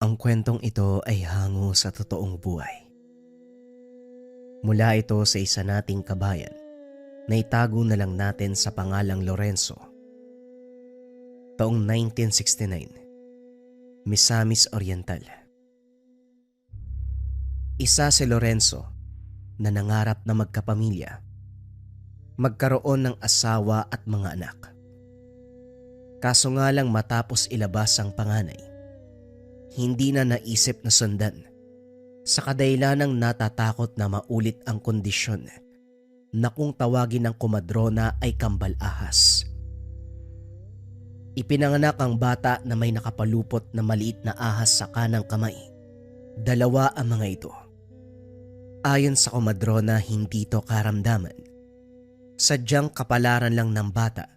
Ang kwentong ito ay hango sa totoong buhay. Mula ito sa isa nating kabayan na itago na lang natin sa pangalang Lorenzo. Taong 1969, Misamis Oriental. Isa si Lorenzo na nangarap na magkapamilya, magkaroon ng asawa at mga anak. Kaso nga lang matapos ilabas ang panganay, hindi na naisip na sundan sa kadahilanang natatakot na maulit ang kondisyon na kung tawagin ng komadrona ay kambal ahas. Ipinanganak ang bata na may nakapalupot na maliit na ahas sa kanang kamay. Dalawa ang mga ito. Ayon sa komadrona, hindi ito karamdaman. Sadyang kapalaran lang ng bata.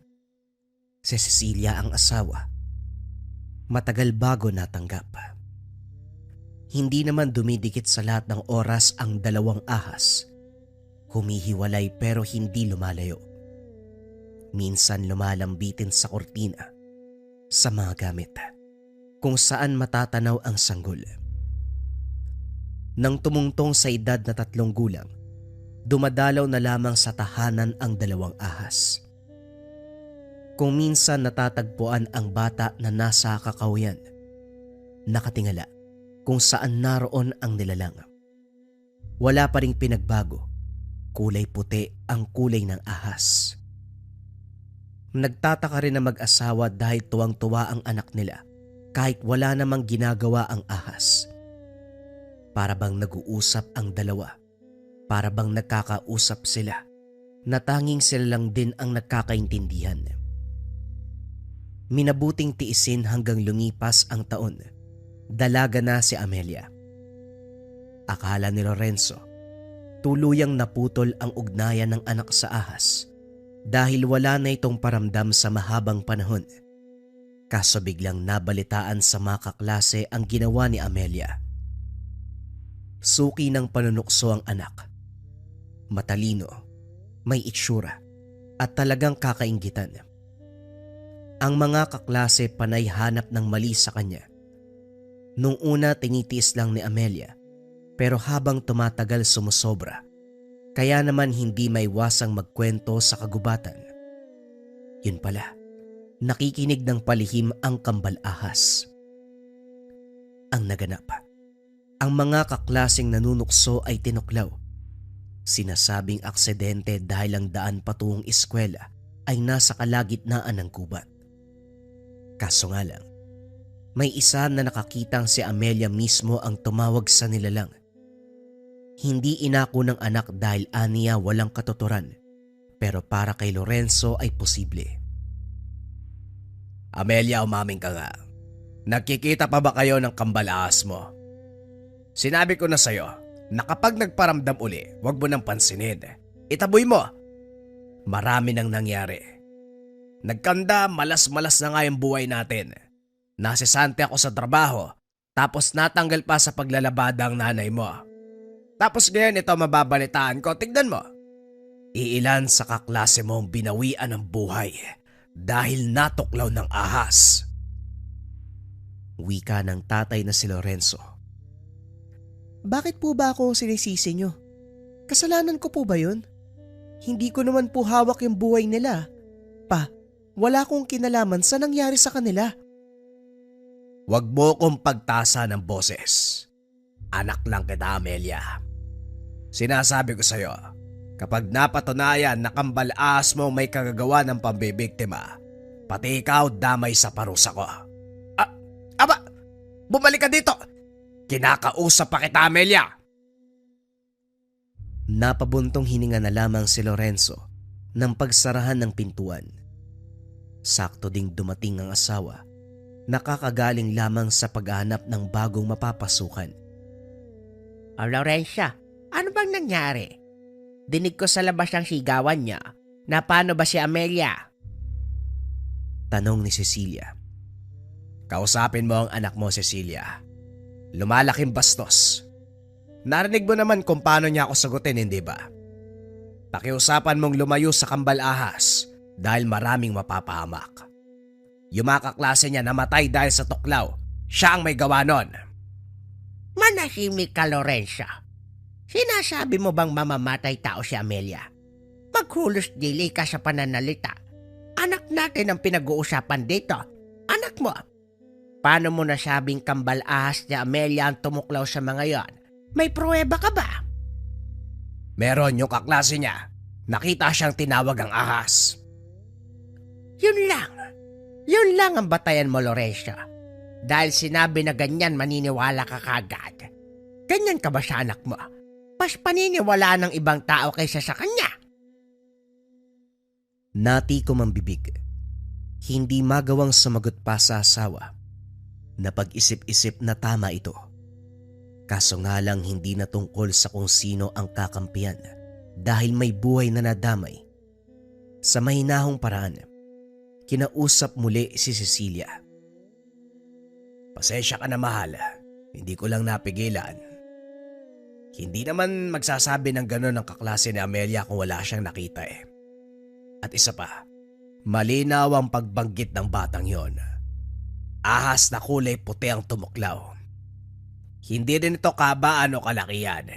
Si Cecilia ang asawa. Matagal bago natanggap. Hindi naman dumidikit sa lahat ng oras ang dalawang ahas. Humihiwalay pero hindi lumalayo. Minsan lumalambitin sa kortina, sa mga gamit, kung saan matatanaw ang sanggol. Nang tumungtong sa edad na 3 gulang, dumadalaw na lamang sa tahanan ang dalawang ahas. Kung minsan natatagpuan ang bata na nasa kakahuyan, nakatingala kung saan naroon ang nilalang. Wala pa ring pinagbago, kulay puti ang kulay ng ahas. Nagtataka rin na mag-asawa dahil tuwang-tuwa ang anak nila kahit wala namang ginagawa ang ahas. Para bang nag-uusap ang dalawa, para bang nagkakausap sila, na tanging sila lang din ang nagkakaintindihan. Minabuting tiisin hanggang lumipas ang taon. Dalaga na si Amelia. Akala ni Lorenzo, tuluyang naputol ang ugnayan ng anak sa ahas dahil wala na itong paramdam sa mahabang panahon. Kaso biglang nabalitaan sa mga kaklase ang ginawa ni Amelia. Suki ng panunukso ang anak. Matalino, may itsura, at talagang kakainggitan. Ang mga kaklase panay hanap ng mali sa kanya. Nung una tinitiis lang ni Amelia, pero habang tumatagal sumusobra. Kaya naman hindi maiwasang magkwento sa kagubatan. Yun pala, nakikinig ng palihim ang kambal ahas. Ang naganap, ang mga kaklaseng nanunukso ay tinuklaw. Sinasabing aksidente dahil ang daan patungong eskwela ay nasa kalagitnaan ng gubat. Kaso nga lang, may isa na nakakitang si Amelia mismo ang tumawag sa nilalang. Hindi inako ng anak dahil aniya walang katuturan, pero para kay Lorenzo ay posible. Amelia, umaming ka nga. Nagkikita pa ba kayo ng kambal ahas mo? Sinabi ko na sa'yo na kapag nagparamdam uli, huwag mo nang pansinin. Itaboy mo. Marami nang nangyari. Nagkanda, malas-malas na nga yung buhay natin. Nasisante ako sa trabaho, tapos natanggal pa sa paglalabada ang nanay mo. Tapos ngayon ito mababalitaan ko, tignan mo. Iilan sa kaklase mo ang binawian ng buhay dahil natuklaw ng ahas. Wika ng tatay na si Lorenzo. Bakit po ba ako sinisisi nyo? Kasalanan ko po ba yun? Hindi ko naman po hawak yung buhay nila. Wala akong kinalaman sa nangyari sa kanila. Huwag mo kong pagtasa ng boses. Anak lang kita, Amelia. Sinasabi ko sa'yo, kapag napatunayan na kambal ahas mo may kagagawa ng pambibiktima, pati ikaw damay sa parusa ko. Aba! Bumalik ka dito! Kinakausap pa kita, Amelia! Napabuntong hininga na lamang si Lorenzo ng pagsarahan ng pintuan. Sakto ding dumating ang asawa, nakakagaling lamang sa paghahanap ng bagong mapapasukan. Laurencia, ano bang nangyari? Dinig ko sa labas ang sigawan niya. Na paano ba si Amelia? Tanong ni Cecilia. Kausapin mo ang anak mo, Cecilia. Lumalaking bastos. Narinig mo naman kung paano niya ako sagutin, hindi ba? Pakiusapan mong lumayo sa kambal ahas dahil maraming mapapahamak. Yung mga kaklase niya namatay dahil sa tuklaw. Siya ang may gawa nun. Manahimik ka, Lorenzo. Sinasabi mo bang mamamatay tao si Amelia? Maghulos dili ka sa pananalita. Anak natin ang pinag-uusapan dito. Anak mo. Paano mo nasabing kambal ahas ni Amelia ang tumuklaw sa mga yon? May pruweba ka ba? Meron yung kaklase niya. Nakita siyang tinawag ang ahas. Yun lang. Yun lang ang batayan mo, Lorenzo. Dahil sinabi na ganyan, maniniwala ka kagad. Ganyan ka ba sa anak mo? Mas paniniwala ng ibang tao kaysa sa kanya. Natikom ang bibig. Hindi magawang sumagot pa sa asawa. Napag-isip-isip na tama ito. Kaso nga lang hindi na tungkol sa kung sino ang kakampiyan dahil may buhay na nadamay. Sa mahinahong paraan, kinausap muli si Cecilia. Pasensya ka na, mahal. Hindi ko lang napigilan. Hindi naman magsasabi ng gano'n ang kaklase ni Amelia kung wala siyang nakita eh. At isa pa, malinaw ang pagbanggit ng batang yon. Ahas na kulay puti ang tumuklaw. Hindi din ito kabaan o kalakihan.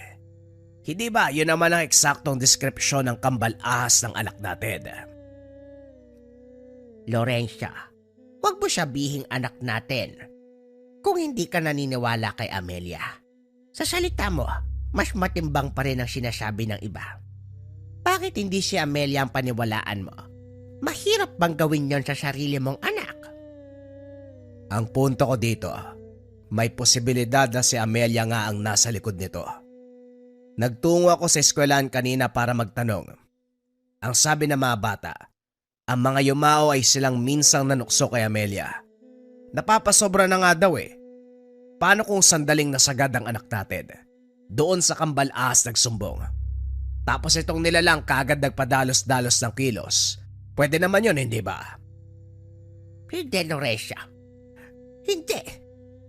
Hindi ba yun naman ang eksaktong deskripsyon ng kambal ahas ng anak natin? Lorenzo, huwag mo sabihing anak natin kung hindi ka naniniwala kay Amelia. Sa salita mo, mas matimbang pa rin ang sinasabi ng iba. Bakit hindi si Amelia ang paniwalaan mo? Mahirap bang gawin yon sa sarili mong anak? Ang punto ko dito, may posibilidad na si Amelia nga ang nasa likod nito. Nagtungo ako sa eskwelahan kanina para magtanong. Ang sabi ng mga bata, ang mga yumao ay silang minsang nanukso kay Amelia. Napapasobra na nga daw eh. Paano kung sandaling nasagad ang anak natin? Doon sa kambal ahas nagsumbong. Tapos itong nilalang kaagad nagpadalos-dalos ng kilos. Pwede naman yun, hindi ba? Hindi, Lorenzo. Hindi.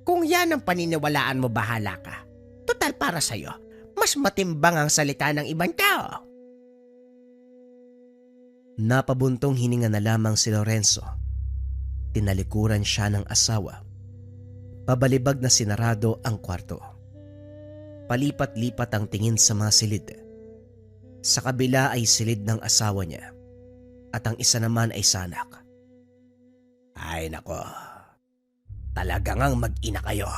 Kung yan ang paniniwalaan mo, bahala ka. Total para sa'yo, mas matimbang ang salita ng ibang tao. Napabuntong hininga na lamang si Lorenzo. Tinalikuran siya ng asawa. Pabalibag na sinarado ang kwarto. Palipat-lipat ang tingin sa mga silid. Sa kabila ay silid ng asawa niya at ang isa naman ay sanak. Ay nako, talagang ang mag-ina kayo.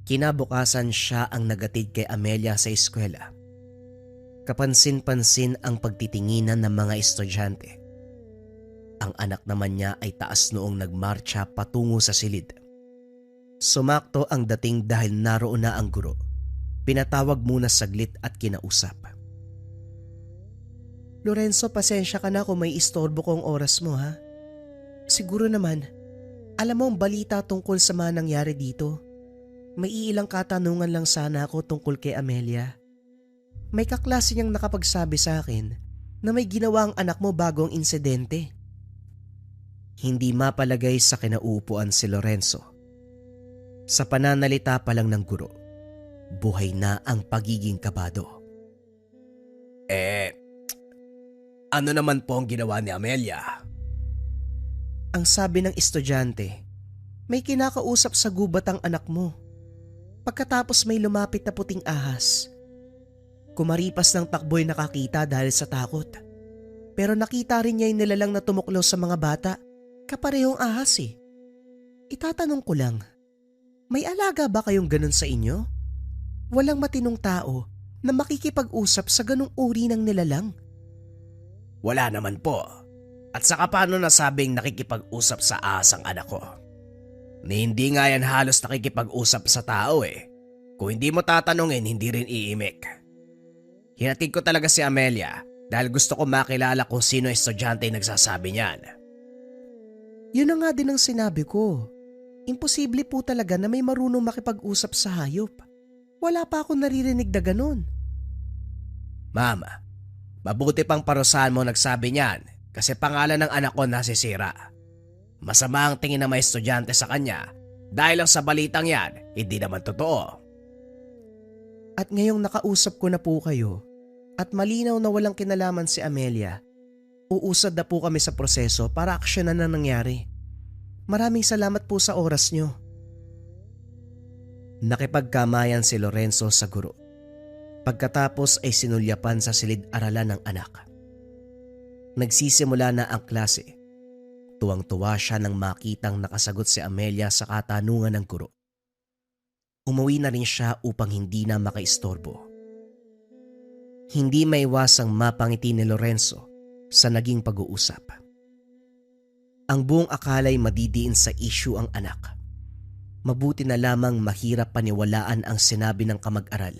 Kinabukasan siya ang nagatid kay Amelia sa eskwela. Kapansin-pansin ang pagtitinginan ng mga estudyante. Ang anak naman niya ay taas noong nagmarcha patungo sa silid. Sumakto ang dating dahil naroon na ang guro. Pinatawag muna saglit at kinausap. Lorenzo, pasensya ka na kung may istorbo kong oras mo ha. Siguro naman, alam mo ang balita tungkol sa mga nangyari dito. May iilang katanungan lang sana ako tungkol kay Amelia. May kaklase niyang nakapagsabi sa akin na may ginawa ang anak mo bago ang insidente. Hindi mapalagay sa kinauupuan si Lorenzo. Sa pananalita pa lang ng guro, buhay na ang pagiging kabado. Ano naman po ang ginawa ni Amelia? Ang sabi ng estudyante, may kinakausap sa gubat ang anak mo. Pagkatapos may lumapit na puting ahas. Kumaripas ng takbo'y nakakita dahil sa takot. Pero nakita rin niya yung nilalang na tumuklaw sa mga bata. Kaparehong ahas eh. Itatanong ko lang, may alaga ba kayong ganun sa inyo? Walang matinong tao na makikipag-usap sa ganung uri ng nilalang. Wala naman po. At saka paano nasabing nakikipag-usap sa ahas ang anak ko? Ni hindi nga yan halos nakikipag-usap sa tao eh. Kung hindi mo tatanungin, hindi rin iimik. Hinatid ko talaga si Amelia dahil gusto ko makilala kung sino estudyante yung nagsasabi niyan. Yun na nga din ang sinabi ko. Imposible po talaga na may marunong makipag-usap sa hayop. Wala pa akong naririnig na ganun. Mama, mabuti pang parusahan mo nagsabi niyan kasi pangalan ng anak ko nasisira. Masama ang tingin ng mga estudyante sa kanya dahil lang sa balitang yan, hindi naman totoo. At ngayong nakausap ko na po kayo at malinaw na walang kinalaman si Amelia, uusad na po kami sa proseso para aksyonan na nangyari. Maraming salamat po sa oras nyo. Nakipagkamayan si Lorenzo sa guro. Pagkatapos ay sinulyapan sa silid-aralan ng anak. Nagsisimula na ang klase. Tuwang-tuwa siya nang makitang nakasagot si Amelia sa katanungan ng guro. Umuwi na rin siya upang hindi na makaistorbo. Hindi maiwasang mapangiti ni Lorenzo sa naging pag-uusap. Ang buong akala'y madidiin sa issue ang anak. Mabuti na lamang mahirap paniwalaan ang sinabi ng kamag-aral.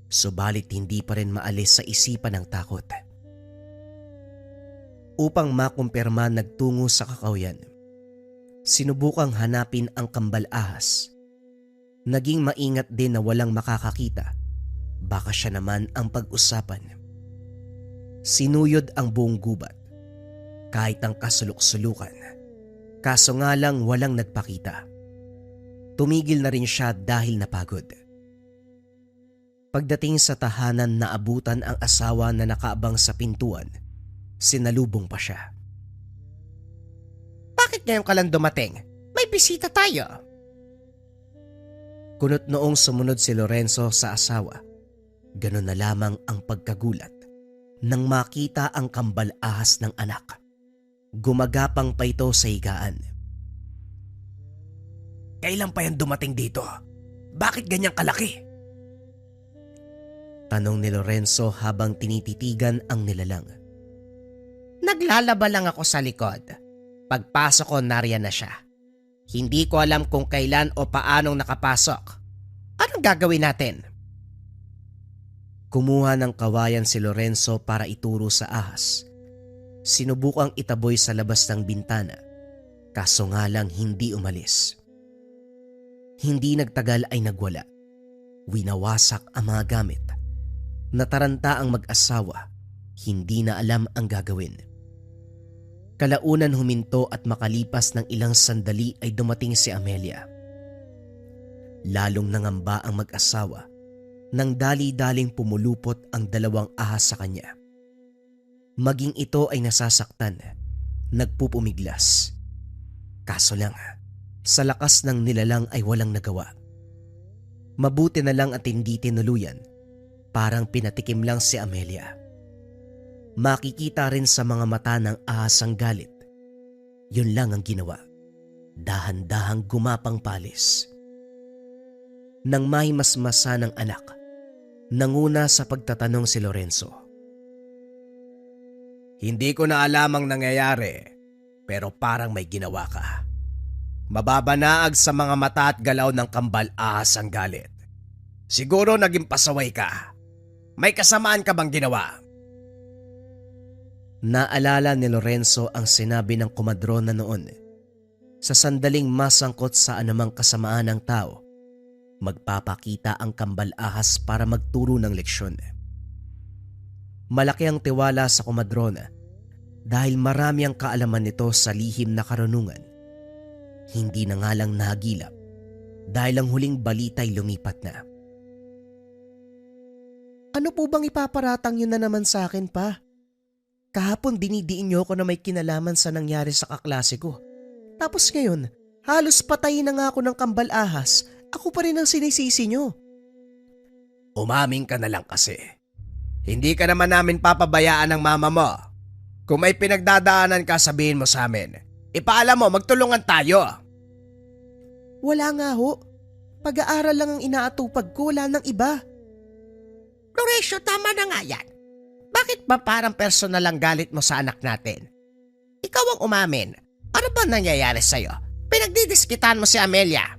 Subalit hindi pa rin maalis sa isipan ng takot. Upang makumpirma nagtungo sa kakauyan. Sinubukang hanapin ang kambal ahas. Naging maingat din na walang makakakita. Baka siya naman ang pag-usapan. Sinuyod ang buong gubat. Kahit ang kasulok-sulukan. Kaso nga lang walang nagpakita. Tumigil na rin siya dahil napagod. Pagdating sa tahanan, naabutan ang asawa na nakaabang sa pintuan. Sinalubong pa siya. Bakit ngayon ka lang dumating? May bisita tayo. Kunot noong sumunod si Lorenzo sa asawa. Ganon na lamang ang pagkagulat nang makita ang kambal ahas ng anak. Gumagapang pa ito sa higaan. Kailan pa yan dumating dito? Bakit ganyang kalaki? Tanong ni Lorenzo habang tinititigan ang nilalang. Naglalaba lang ako sa likod. Pagpasok ko, nariyan na siya. Hindi ko alam kung kailan o paanong nakapasok. Anong gagawin natin? Kumuha ng kawayan si Lorenzo para ituro sa ahas. Sinubukang itaboy sa labas ng bintana. Kaso nga lang hindi umalis. Hindi nagtagal ay nagwala. Winawasak ang mga gamit. Nataranta ang mag-asawa. Hindi na alam ang gagawin. Kalaunan huminto at makalipas ng ilang sandali ay dumating si Amelia. Lalong nangamba ang mag-asawa nang dali-daling pumulupot ang dalawang ahas sa kanya. Maging ito ay nasasaktan, nagpupumiglas. Kaso lang, sa lakas ng nilalang ay walang nagawa. Mabuti na lang at hindi tinuluyan, parang pinatikim lang si Amelia. Makikita rin sa mga mata ng ahas ang galit. Yun lang ang ginawa. Dahan-dahang gumapang palis. Nang mahimasmasa ng anak, nanguna sa pagtatanong si Lorenzo. Hindi ko na alam ang nangyayari, pero parang may ginawa ka. Mababanaag sa mga mata at galaw ng kambal ahas ang galit. Siguro naging pasaway ka. May kasamaan ka bang ginawa? Naalala ni Lorenzo ang sinabi ng komadrona noon. Sa sandaling masangkot sa anumang kasamaan ng tao, magpapakita ang kambal ahas para magturo ng leksyon. Malaki ang tiwala sa komadrona dahil marami ang kaalaman nito sa lihim na karunungan. Hindi na nga lang nahagilap dahil ang huling balita'y lumipat na. Ano po bang ipaparatang yun na naman sa akin pa? Kahapon dinidiin niyo ako na may kinalaman sa nangyari sa kaklase ko. Tapos ngayon, halos patayin na nga ako ng kambal ahas. Ako pa rin ang sinisisi niyo. Umaming ka na lang kasi. Hindi ka naman namin papabayaan ng mama mo. Kung may pinagdadaanan ka, sabihin mo sa amin. Ipaalam mo, magtulungan tayo. Wala nga ho. Pag-aaral lang ang inaatupag ko, wala nang iba. Lorenzo, tama na nga yan. Bakit ba parang personal ang galit mo sa anak natin? Ikaw ang umamin. Ano ba nangyayari sa'yo? Pinagdidiskitan mo si Amelia.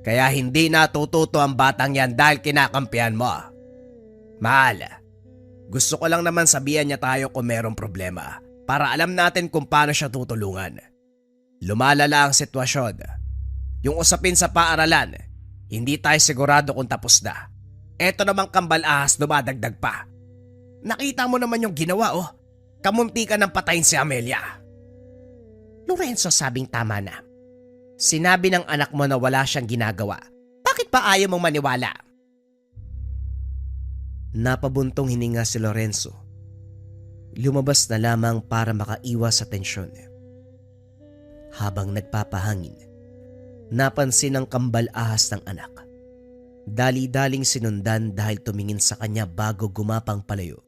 Kaya hindi natututo ang batang yan dahil kinakampihan mo. Mahal, gusto ko lang naman sabihan niya tayo kung merong problema para alam natin kung paano siya tutulungan. Lumalala ang sitwasyon. Yung usapin sa paaralan, hindi tayo sigurado kung tapos na. Eto namang kambal ahas dumadagdag pa. Nakita mo naman yung ginawa oh. Kamunti ka ng patayin si Amelia. Lorenzo, sabing tama na. Sinabi ng anak mo na wala siyang ginagawa. Bakit pa ayaw mong maniwala? Napabuntong hininga si Lorenzo. Lumabas na lamang para makaiwas sa tensyon. Habang nagpapahangin, Napansin ang kambal ahas ng anak. Dali-daling sinundan dahil tumingin sa kanya bago gumapang palayo.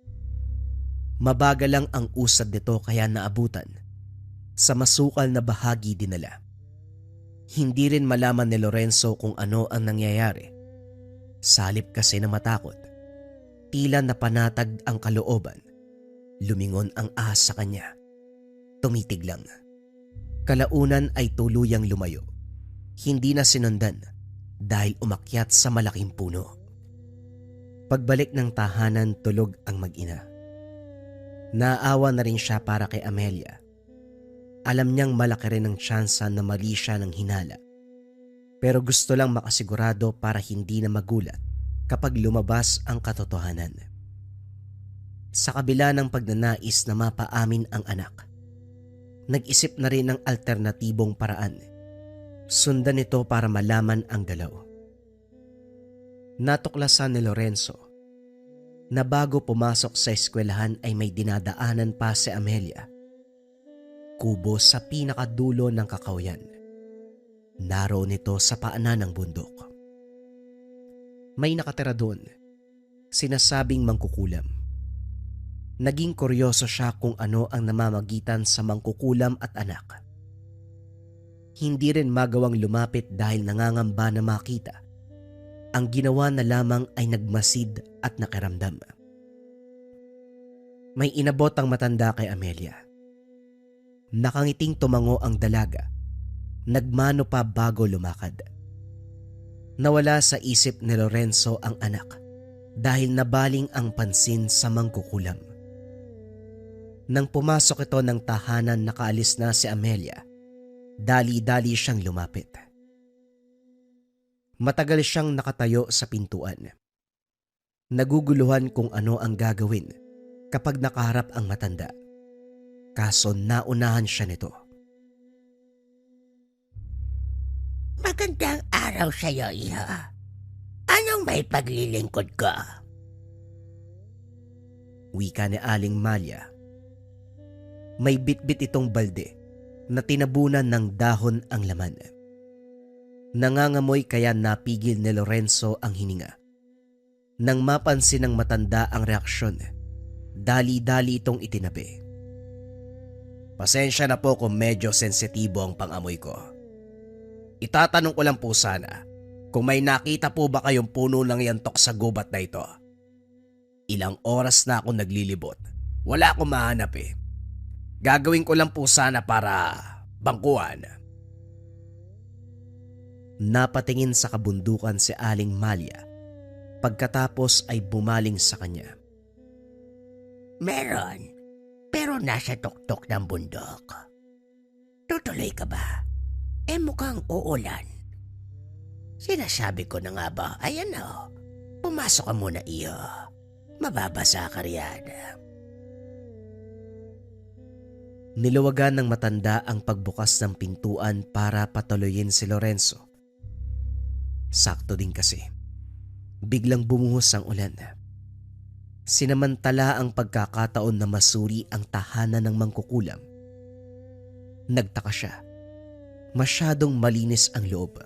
Mabagal lang ang usad nito kaya naabutan. Sa masukal na bahagi dinala. Hindi rin malaman ni Lorenzo kung ano ang nangyayari. Salip kasi na matakot. Tila napanatag ang kalooban. Lumingon ang ahas sa kanya. Tumitig lang. Kalaunan ay tuluyang lumayo. Hindi na sinundan dahil umakyat sa malaking puno. Pagbalik ng tahanan, tulog ang mag-ina. Naawa na rin siya para kay Amelia. Alam niyang malaki rin ang tsansa na mali siya ng hinala. Pero gusto lang makasigurado para hindi na magulat kapag lumabas ang katotohanan. Sa kabila ng pagnanais na mapaamin ang anak, nag-isip na rin ng alternatibong paraan. Sundan ito para malaman ang galaw. Natuklasan ni Lorenzo na bago pumasok sa eskwelahan ay may dinadaanan pa si Amelia. Kubo sa pinakadulo ng Kakawayan. Naroon ito sa paanan ng bundok. May nakatira doon, sinasabing mangkukulam. Naging kuryoso siya kung ano ang namamagitan sa mangkukulam at anak. Hindi rin magawang lumapit dahil nangangamba na makita. Ang ginawa na lamang ay nagmasid at nakiramdam. May inabot ang matanda kay Amelia. Nakangiting tumango ang dalaga. Nagmano pa bago lumakad. Nawala sa isip ni Lorenzo ang anak dahil nabaling ang pansin sa mangkukulam. Nang pumasok ito ng tahanan, nakaalis na si Amelia. Dali-dali siyang lumapit. Matagal siyang nakatayo sa pintuan. Naguguluhan kung ano ang gagawin kapag nakaharap ang matanda. Kaso naunahan siya nito. Magandang araw sa'yo, iha. Anong may paglilingkod ko? Wika ni Aling Malia. May bitbit itong balde na tinabunan ng dahon ang laman. Nangangamoy kaya napigil ni Lorenzo ang hininga. Nang mapansin ng matanda ang reaksyon, dali-dali itong itinabi. Pasensya na po kung medyo sensitibo ang pangamoy ko. Itatanong ko lang po sana kung may nakita po ba kayong puno ng yantok sa gubat na ito. Ilang oras na ako naglilibot. Wala akong mahanap eh. Gagawin ko lang po sana para bangkuhan. Napatingin sa kabundukan si Aling Malia. Pagkatapos ay bumaling sa kanya. Meron, pero nasa tuktok ng bundok. Tutuloy ka ba? Mukhang uulan. Sinasabi ko na nga ba, ayan o, pumasok ka muna iyo. Mababasa ka riyan. Niluwagan ng matanda ang pagbukas ng pintuan para patuloyin si Lorenzo. Sakto din kasi. Biglang bumuhos ang ulan. Sinamantala ang pagkakataon na masuri ang tahanan ng mangkukulam. Nagtaka siya. Masyadong malinis ang loob.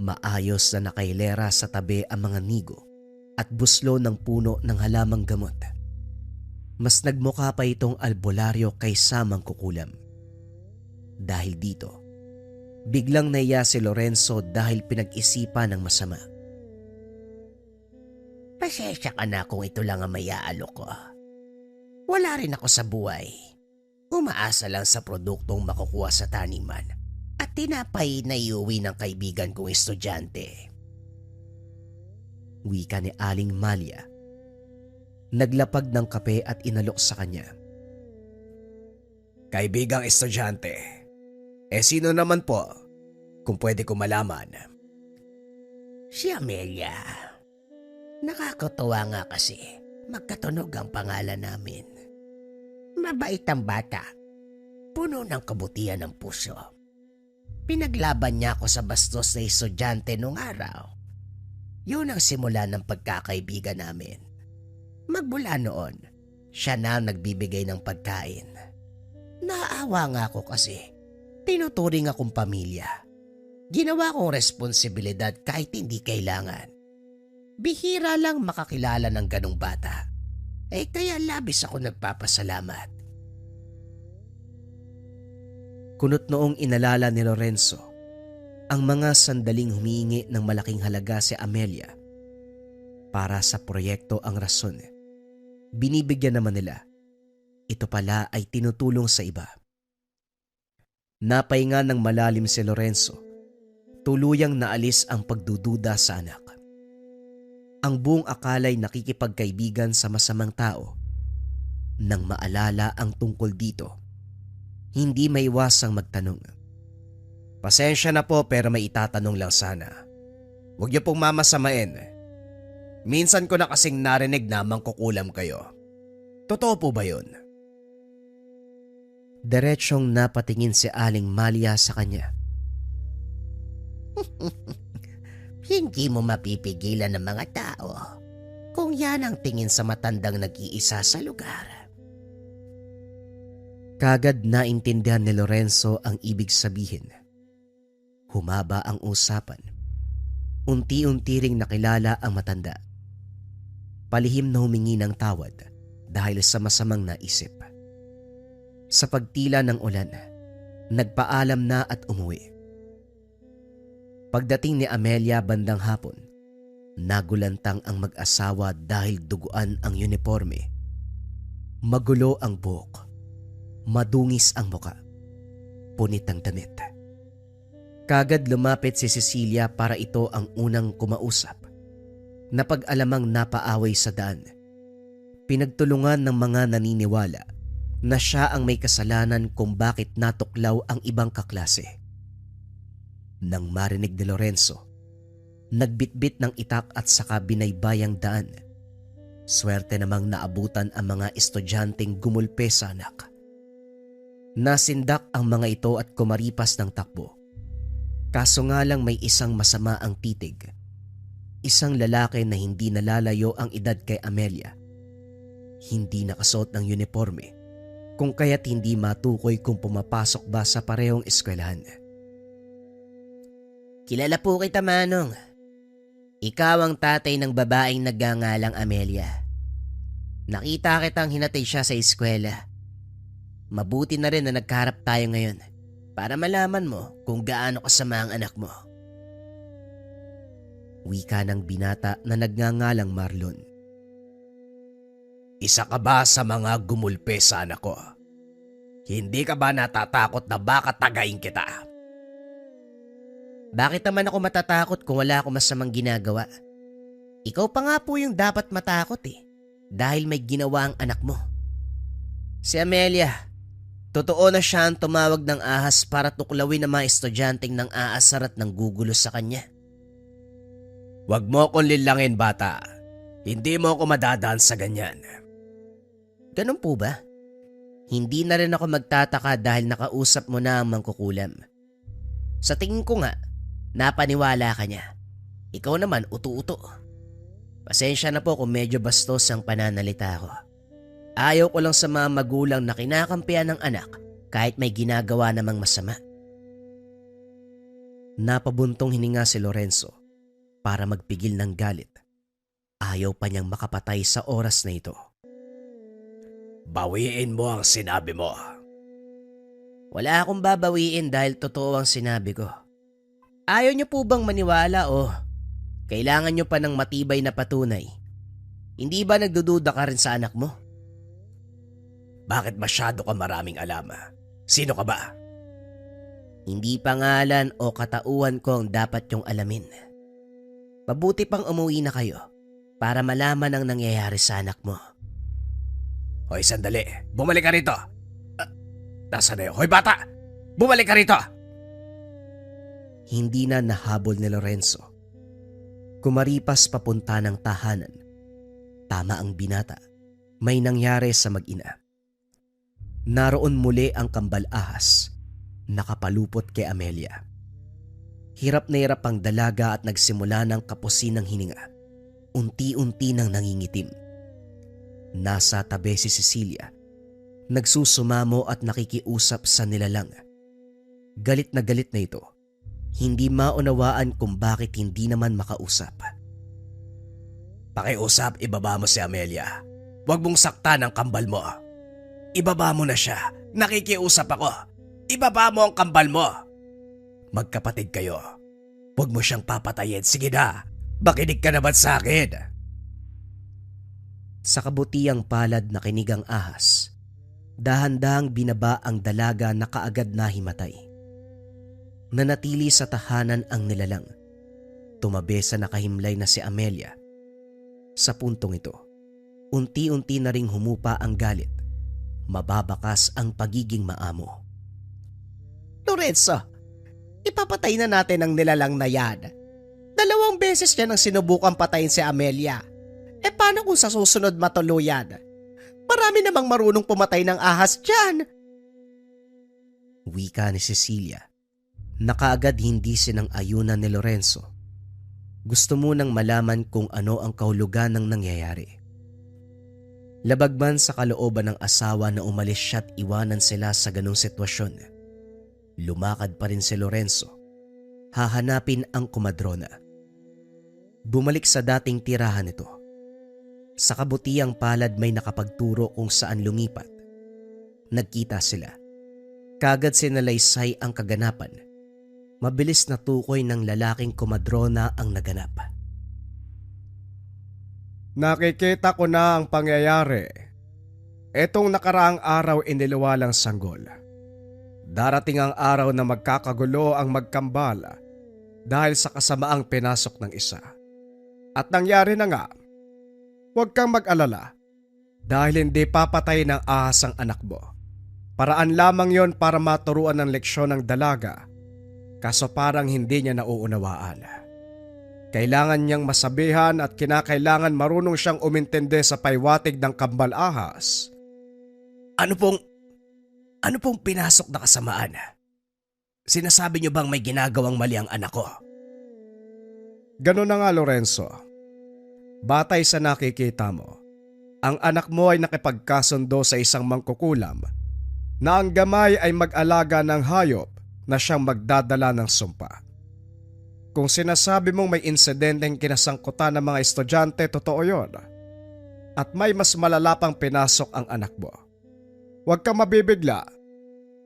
Maayos na nakailera sa tabi ang mga nigo at buslo ng puno ng halamang gamot. Mas nagmukha pa itong albularyo kaysa mangkukulam. Dahil dito, biglang naiya si Lorenzo dahil pinag-isipan ng masama. Pasensya ka na kung ito lang ang mayaalok ko. Wala rin ako sa buhay. Umaasa lang sa produktong makukuha sa taniman at tinapay na iuwi ng kaibigan kong estudyante. Wika ni Aling Malia. Naglapag ng kape at inalok sa kanya. Kaibigang estudyante, sino naman po? Kung pwede ko malaman. Si Amelia. Nakakatuwa nga kasi magkatunog ang pangalan namin. Mabait ang bata. Puno ng kabutihan ng puso. Pinaglaban niya ako sa bastos na estudyante nung araw. Yun ang simula ng pagkakaibigan namin. Magmula noon, siya na ang nagbibigay ng pagkain. Naawa nga ako kasi tinuturing akong pamilya. Ginawa kong responsibilidad kahit hindi kailangan. Bihira lang makakilala ng ganong bata. Kaya labis ako nagpapasalamat. Kunot noong inalala ni Lorenzo ang mga sandaling humihingi ng malaking halaga si Amelia para sa proyekto ang rason. Binibigyan naman nila. Ito pala ay tinutulong sa iba. Napahinga ng malalim si Lorenzo. Tuluyang naalis ang pagdududa sa anak. Ang buong akala'y nakikipagkaibigan sa masamang tao. Nang maalala ang tungkol dito, hindi maiwasang magtanong. Pasensya na po pero may itatanong lang sana. Huwag niyo pong mamasamain. Minsan ko na kasing narinig na mangkukulam kayo. Totoo po ba yun? Diretsyong napatingin si Aling Malia sa kanya. Hindi mo mapipigilan ng mga tao kung yan ang tingin sa matandang nag-iisa sa lugar. Kagad naintindihan ni Lorenzo ang ibig sabihin. Humaba ang usapan. Unti-unti ring nakilala ang matanda. Palihim na humingi ng tawad dahil sa masamang naisip. Sa pagtila ng ulan, nagpaalam na at umuwi. Pagdating ni Amelia bandang hapon, nagulantang ang mag-asawa dahil duguan ang uniforme. Magulo ang buhok, madungis ang muka, punit ang damit. Kagad lumapit si Cecilia para ito ang unang kumausap. Napag-alamang napaaway sa daan. Pinagtulungan ng mga naniniwala na siya ang may kasalanan kung bakit natuklaw ang ibang kaklase. Nang marinig ni Lorenzo, nagbitbit ng itak at saka binaybayang daan. Swerte namang naabutan ang mga estudyanteng gumulpe sa anak. Nasindak ang mga ito at kumaripas ng takbo. Kaso nga lang may isang masama ang titig. Isang lalaki na hindi nalalayo ang edad kay Amelia. Hindi nakasuot ng uniforme, kung kaya't hindi matukoy kung pumapasok ba sa parehong eskwelahan. Kilala po kita, Manong. Ikaw ang tatay ng babaeng nagngangalang Amelia. Nakita kitang hinatid siya sa eskwela. Mabuti na rin na nagkaharap tayo ngayon para malaman mo kung gaano kasama ang anak mo. Wika ng binata na nagngangalang Marlon. Isa ka ba sa mga gumulpe sa anak ko? Hindi ka ba natatakot na baka tagayin kita? Bakit naman ako matatakot kung wala akong masamang ginagawa? Ikaw pa nga po yung dapat matakot dahil may ginawa ang anak mo. Si Amelia, totoo na siya ang tumawag ng ahas para tuklawin ang mga estudyanteng ng aasar at ng gugulo sa kanya. Huwag mo akong lilangin, bata. Hindi mo ako madadaan sa ganyan. Ganun po ba? Hindi na rin ako magtataka dahil nakausap mo na ang mangkukulam. Sa tingin ko nga, napaniwala ka niya. Ikaw naman utu-uto. Pasensya na po kung medyo bastos ang pananalita ko. Ayaw ko lang sa mga magulang na kinakampihan ng anak kahit may ginagawa namang masama. Napabuntong hininga si Lorenzo para magpigil ng galit. Ayaw pa niyang makapatay sa oras na ito. Bawiin mo ang sinabi mo. Wala akong babawiin dahil totoo ang sinabi ko. Ayaw niyo po bang maniwala o kailangan niyo pa ng matibay na patunay? Hindi ba nagdududa ka rin sa anak mo? Bakit masyado ka maraming alam? Sino ka ba? Hindi pangalan o katauhan ko ang dapat yung alamin. Mabuti pang umuwi na kayo para malaman ang nangyayari sa anak mo. Hoy, sandali. Bumalik ka rito. Nasaan na yun? Hoy, bata! Bumalik ka rito! Hindi na nahabol ni Lorenzo. Kumaripas papunta ng tahanan. Tama ang binata. May nangyari sa mag-ina. Naroon muli ang kambal ahas. Nakapalupot kay Amelia. Hirap na hirap ang dalaga at nagsimula ng kapusin ng hininga. Unti-unti nang nangingitim. Nasa tabi si Cecilia. Nagsusumamo at nakikiusap sa nilalang. Galit na ito. Hindi maunawaan kung bakit hindi naman makausap. Pakiusap, ibaba mo si Amelia. Huwag mong saktan ang kambal mo. Ibaba mo na siya. Nakikiusap ako. Ibaba mo ang kambal mo. Magkapatid kayo. Huwag mo siyang papatayin. Sige na. Makinig ka naman sa akin. Sa kabutiang palad na kinig ang ahas, dahan-dahang binaba ang dalaga na kaagad nahimatay. Nanatili sa tahanan ang nilalang. Tumabi sa nakahimlay na si Amelia. Sa puntong ito, unti-unti na ring humupa ang galit. Mababakas ang pagiging maamo. Lorenzo, ipapatay na natin ang nilalang na yan. 2 beses niya nang sinubukan patayin si Amelia. E paano kung sa susunod matuluyan? Marami namang marunong pumatay ng ahas dyan. Wika ni Cecilia. Nakaagad hindi sinang-ayunan ni Lorenzo. Gusto munang malaman kung ano ang kahulugan ng nangyayari. Labag man sa kalooban ng asawa na umalis siya't iwanan sila sa ganong sitwasyon, lumakad pa rin si Lorenzo. Hahanapin ang komadrona. Bumalik sa dating tirahan nito. Sa kabutiang palad may nakapagturo kung saan lumipat. Nagkita sila. Kaagad sinalaysay ang kaganapan. Mabilis na tukoy ng lalaking komadrona ang naganap. Nakikita ko na ang pangyayari. Etong nakaraang araw iniluwalang sanggol. Darating ang araw na magkakagulo ang magkambal dahil sa kasamaang pinasok ng isa. At nangyari na nga. Huwag kang mag-alala dahil hindi papatay ng ahas ang anak mo. Paraan lamang yon para maturuan ng leksyon ng dalaga, kaso parang hindi niya nauunawaan. Kailangan niyang masabihan at kinakailangan marunong siyang umintindi sa paywatig ng kambal ahas. Ano pong pinasok na kasamaan? Sinasabi niyo bang may ginagawang mali ang anak ko? Ganun na nga, Lorenzo. Batay sa nakikita mo, ang anak mo ay nakipagkasundo sa isang mangkukulam na ang gamay ay mag-alaga ng hayop na siyang magdadala ng sumpa. Kung sinasabi mong may insidenteng kinasangkutan ng mga estudyante, totoo yon. At may mas malala pang pinasok ang anak mo. Huwag kang mabibigla,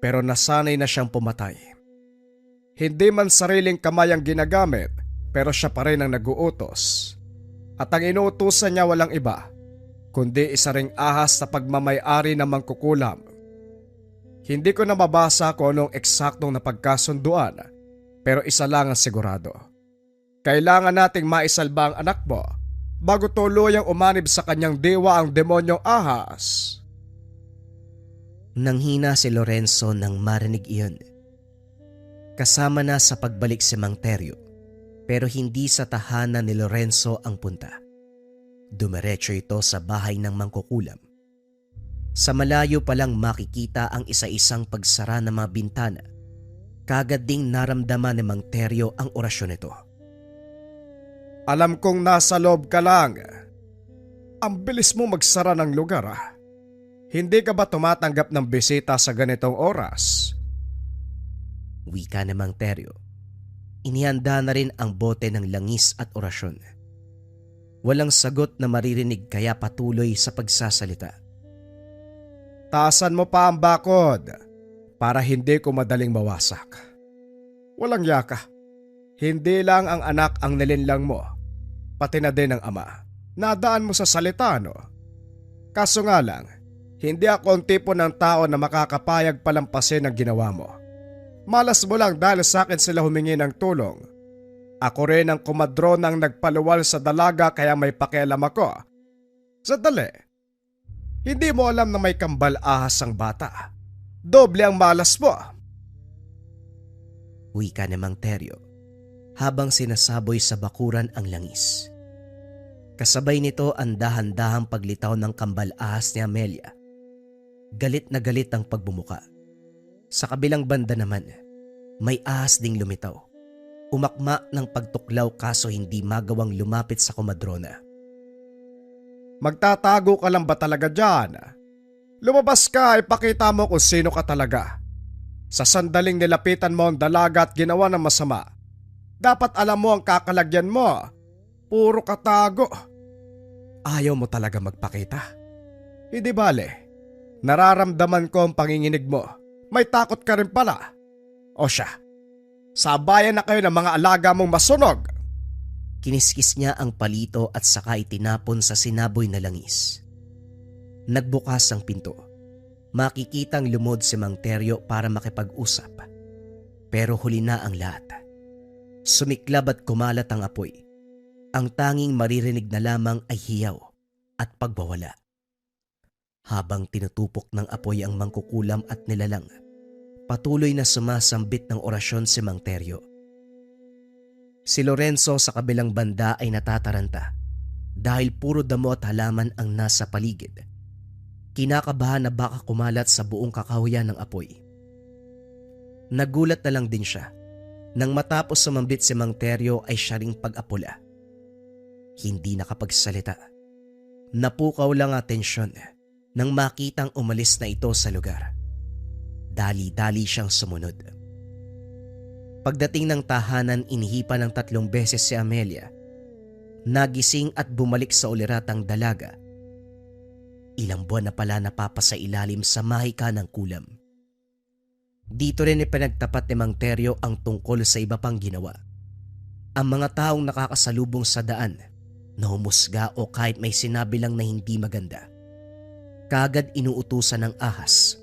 pero nasanay na siyang pumatay. Hindi man sariling kamay ang ginagamit, pero siya pa rin ang naguutos. At ang inuutusan niya walang iba, kundi isa ring ahas na pagmamay-ari ng mangkukulam. Hindi ko na mabasa kung anong eksaktong napagkasunduan, pero isa lang ang sigurado. Kailangan nating maisalba ang anak mo bago tuluyang umanib sa kanyang diwa ang demonyong ahas. Nanghina si Lorenzo nang marinig iyon. Kasama na sa pagbalik si Mang Teryo, pero hindi sa tahanan ni Lorenzo ang punta. Dumiretso ito sa bahay ng mangkukulam. Sa malayo pa lang makikita ang isa-isang pagsara ng mga bintana. Kaagad ding naramdaman ni Mang Teryo ang orasyon nito. Alam kong nasa loob ka lang. Ang bilis mo magsara ng lugar ah. Hindi ka ba tumatanggap ng bisita sa ganitong oras? Wika ni Mang Teryo. Inihanda na rin ang bote ng langis at orasyon. Walang sagot na maririnig kaya patuloy sa pagsasalita. Taasan mo pa ang bakod para hindi ko madaling mawasak. Walang yaka. Hindi lang ang anak ang nilinlang mo, pati na din ang ama. Nadaan mo sa salita, no? Kaso nga lang, hindi ako ang tipo ng tao na makakapayag palampasin ang ginawa mo. Malas mo lang dahil sa akin sila humingi ng tulong. Ako rin ang komadronang nagpaluwal sa dalaga kaya may pakialam ako. Sandali, hindi mo alam na may kambal ahas ang bata. Doble ang malas mo. Wika ni Mang Teryo habang sinasaboy sa bakuran ang langis. Kasabay nito ang dahan-dahang paglitaw ng kambal ahas ni Amelia. Galit na galit ang pagbumuka. Sa kabilang banda naman, may ahas ding lumitaw. Umakma ng pagtuklaw kaso hindi magawang lumapit sa komadrona. Magtatago ka lang ba talaga dyan? Lumabas ka, ipakita mo kung sino ka talaga. Sa sandaling nilapitan mo ang dalaga at ginawa ng masama, dapat alam mo ang kakalagyan mo. Puro katago. Ayaw mo talaga magpakita. Hindi bale, nararamdaman ko ang panginginig mo. May takot ka rin pala. O siya, sabayan na kayo ng mga alaga mong masunog. Kiniskis niya ang palito at saka itinapon sa sinaboy na langis. Nagbukas ang pinto. Makikitang lumod si Mang Teryo para makipag-usap. Pero huli na ang lahat. Sumiklab at kumalat ang apoy. Ang tanging maririnig na lamang ay hiyaw at pagbawala. Habang tinutupok ng apoy ang mangkukulam at nilalang, patuloy na sumasambit ng orasyon si Mang Teryo. Si Lorenzo sa kabilang banda ay natataranta dahil puro damo at halaman ang nasa paligid. Kinakabahan na baka kumalat sa buong kakahuyan ng apoy. Nagulat na lang din siya nang matapos sumambit si Mang Teryo ay siya ring pag-apula. Hindi nakapagsalita. Napukaw lang atensyon nang makitang umalis na ito sa lugar. Dali-dali siyang sumunod. Pagdating ng tahanan, inihipan ng 3 beses si Amelia. Nagising at bumalik sa uliratang dalaga. Ilang buwan na pala napapasailalim sa mahika ng kulam. Dito rin ipinagtapat ni Mang Teryo ang tungkol sa iba pang ginawa. Ang mga taong nakakasalubong sa daan na humusga o kahit may sinabi lang na hindi maganda, kaagad inuutusan ng ahas,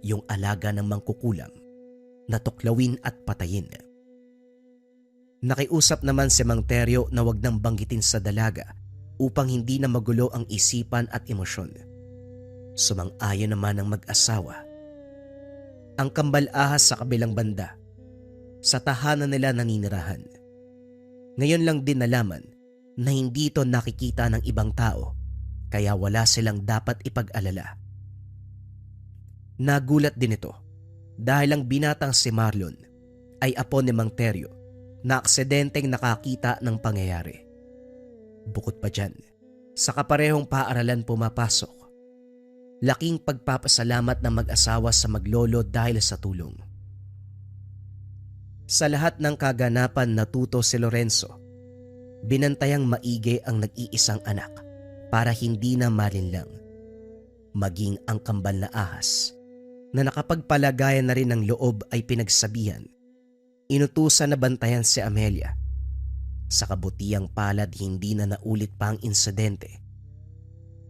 yung alaga ng mangkukulam, na tuklawin at patayin. Nakiusap naman si Mang Teryo na wag nang banggitin sa dalaga upang hindi na magulo ang isipan at emosyon. Sumang-ayon naman ang mag-asawa. Ang kambal ahas sa kabilang banda, sa tahanan nila naninirahan. Ngayon lang din nalaman na hindi ito nakikita ng ibang tao, kaya wala silang dapat ipag-alala. Nagulat din ito dahil ang binatang si Marlon ay apo ni Mang Teryo na aksidenteng nakakita ng pangyayari. Bukod pa dyan, sa kaparehong paaralan pumapasok. Laking pagpapasalamat ng mag-asawa sa maglolo dahil sa tulong. Sa lahat ng kaganapan natuto si Lorenzo. Binantayang maigi ang nag-iisang anak para hindi na malinlang. Maging ang kambal na ahas na nakapagpalagayan na rin ng loob ay pinagsabihan. Inutusan na bantayan si Amelia. Sa kabutiang palad hindi na naulit pa ang insidente.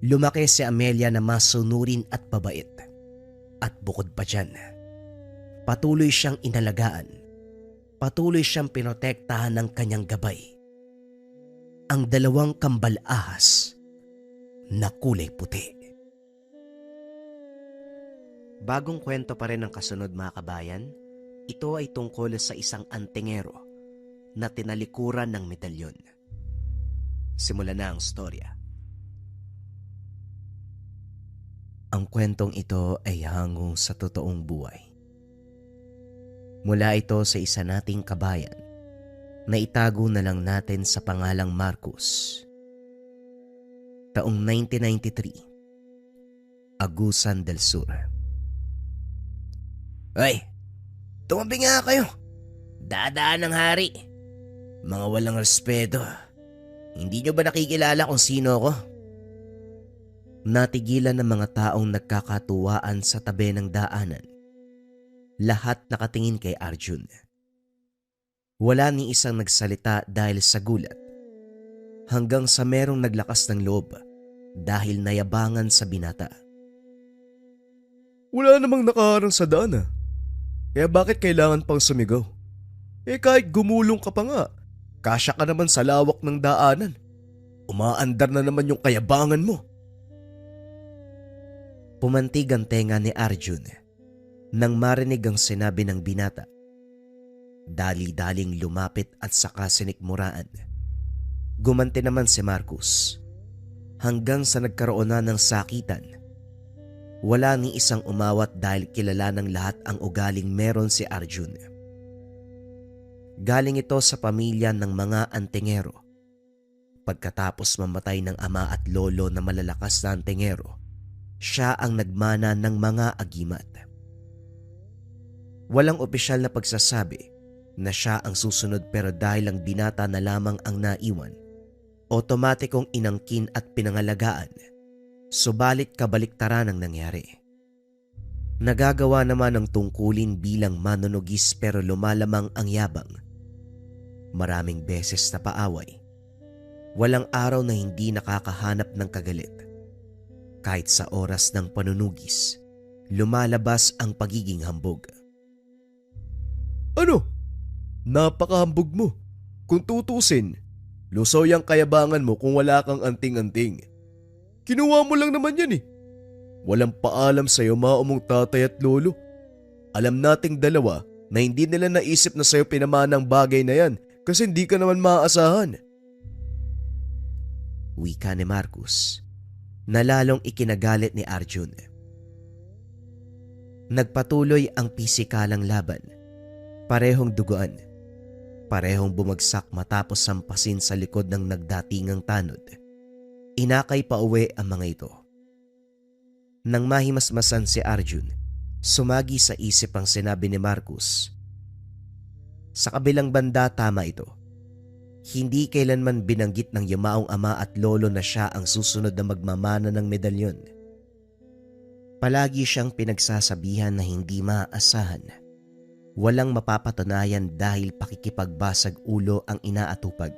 Lumaki si Amelia na masunurin at babait. At bukod pa dyan, patuloy siyang inalagaan. Patuloy siyang pinotektahan ng kanyang gabay. Ang 2 kambal ahas na kulay puti. Bagong kwento pa rin ang kasunod mga kabayan. Ito ay tungkol sa isang antingero na tinalikuran ng medalyon. Simulan na ang storya. Ang kwentong ito ay hango sa totoong buhay. Mula ito sa isa nating kabayan na itago na lang natin sa pangalang Marcos. Taong 1993, Agusan del Sur. Hoy, tumabi nga kayo. Dadaan ng hari. Mga walang respeto. Hindi nyo ba nakikilala kung sino ako? Natigilan ng mga taong nagkakatuwaan sa tabi ng daanan. Lahat nakatingin kay Arjun. Wala ni isang nagsalita dahil sa gulat. Hanggang sa merong naglakas ng loob dahil nayabangan sa binata. Wala namang nakaharang sa daan ah. Kaya bakit kailangan pang sumigaw? Kahit gumulong ka pa nga, kasya ka naman sa lawak ng daanan. Umaandar na naman yung kayabangan mo. Pumantig ang tenga ni Arjun nang marinig ang sinabi ng binata. Dali-daling lumapit at saka sinikmuraan. Gumanti naman si Marcos hanggang sa nagkaroon na ng sakitan. Wala ni isang umawat dahil kilala ng lahat ang ugaling meron si Arjun. Galing ito sa pamilya ng mga antingero. Pagkatapos mamatay ng ama at lolo na malalakas na antingero, siya ang nagmana ng mga agimat. Walang opisyal na pagsasabi na siya ang susunod, pero dahil ang binata na lamang ang naiwan, otomatikong inangkin at pinangalagaan. Subalit kabaliktaran ang nangyari. Nagagawa naman ang tungkulin bilang manunugis pero lumalamang ang yabang. Maraming beses na paaway. Walang araw na hindi nakakahanap ng kagalit. Kahit sa oras ng panunugis, lumalabas ang pagiging hambog. Ano? Napakahambog mo. Kung tutusin, lusaw yung kayabangan mo kung wala kang anting-anting. Kinuha mo lang naman yan eh. Walang paalam sa'yo maumong tatay at lolo. Alam nating dalawa na hindi nila naisip na sa'yo pinamana ang bagay na yan kasi hindi ka naman maaasahan. Wika ni Marcus na lalong ikinagalit ni Arjun. Nagpatuloy ang pisikalang laban. Parehong duguan. Parehong bumagsak matapos sampasin sa likod ng nagdatingang tanod. Inakay pa uwi ang mga ito. Nang mahimasmasan si Arjun, sumagi sa isip ang sinabi ni Marcus. Sa kabilang banda, tama ito. Hindi kailanman binanggit ng yumaong ama at lolo na siya ang susunod na magmamana ng medalyon. Palagi siyang pinagsasabihan na hindi maaasahan. Walang mapapatunayan dahil pakikipagbasag ulo ang inaatupag.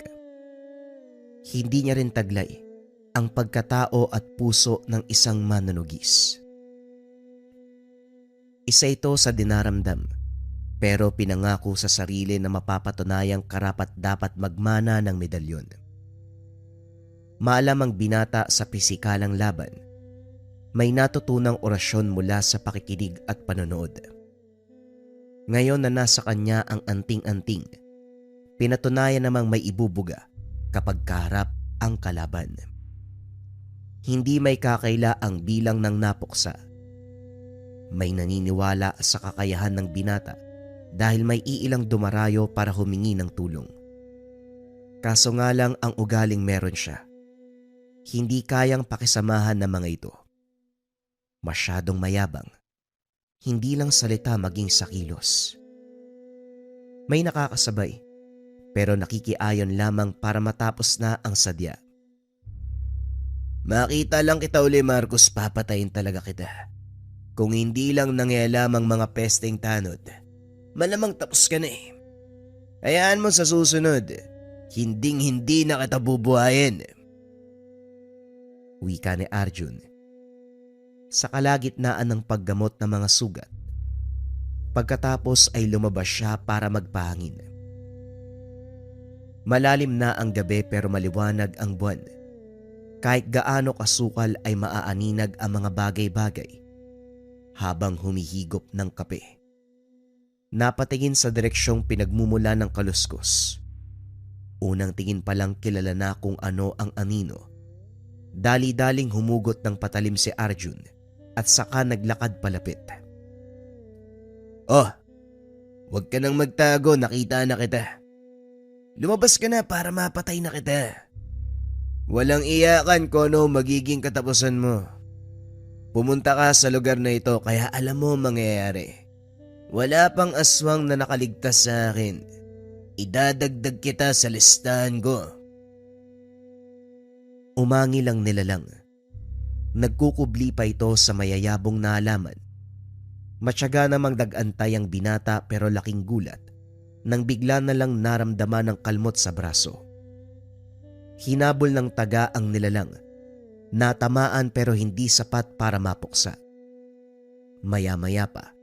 Hindi niya rin taglay ang pagkatao at puso ng isang manunugis. Isa ito sa dinaramdam, pero pinangako sa sarili na mapapatunayang karapat-dapat magmana ng medalyon. Maalam ang binata sa pisikalang laban. May natutunang orasyon mula sa pakikinig at panonood. Ngayon na nasa kanya ang anting-anting, pinatunayan namang may ibubuga kapag kaharap ang kalaban. Hindi may kakaila ang bilang ng napuksa. May naniniwala sa kakayahan ng binata dahil may iilang dumarayo para humingi ng tulong. Kaso nga lang ang ugaling meron siya. Hindi kayang pakisamahan ng mga ito. Masyadong mayabang. Hindi lang salita maging sa kilos. May nakakasabay pero nakikiayon lamang para matapos na ang sadya. Makita lang kita uli, Marcus, papatayin talaga kita. Kung hindi lang nangyalamang mga pesteng tanod, malamang tapos ka na eh. Hayaan mo sa susunod, hinding-hindi na kita bubuhayin. Wika ni Arjun. Sa kalagitnaan ng paggamot ng mga sugat, pagkatapos ay lumabas siya para magpahangin. Malalim na ang gabi pero maliwanag ang buwan. Kahit gaano kasukal ay maaaninag ang mga bagay-bagay habang humihigop ng kape. Napatingin sa direksyong pinagmumula ng kaluskos. Unang tingin pa lang kilala na kung ano ang anino. Dali-daling humugot ng patalim si Arjun at saka naglakad palapit. Oh, wag ka nang magtago, nakita na kita. Lumabas ka na para mapatay na kita. Walang iyakan kung ano magiging katapusan mo. Pumunta ka sa lugar na ito kaya alam mo mangyayari. Wala pang aswang na nakaligtas sa akin. Idadagdag kita sa listahan ko. Umangi lang nilalang. Nagkukubli pa ito sa mayayabong na alaman. Matyaga namang dagantay ang binata pero laking gulat nang bigla na lang naramdaman ng kalmot sa braso. Hinabol ng taga ang nilalang. Natamaan pero hindi sapat para mapuksa. Maya-maya pa,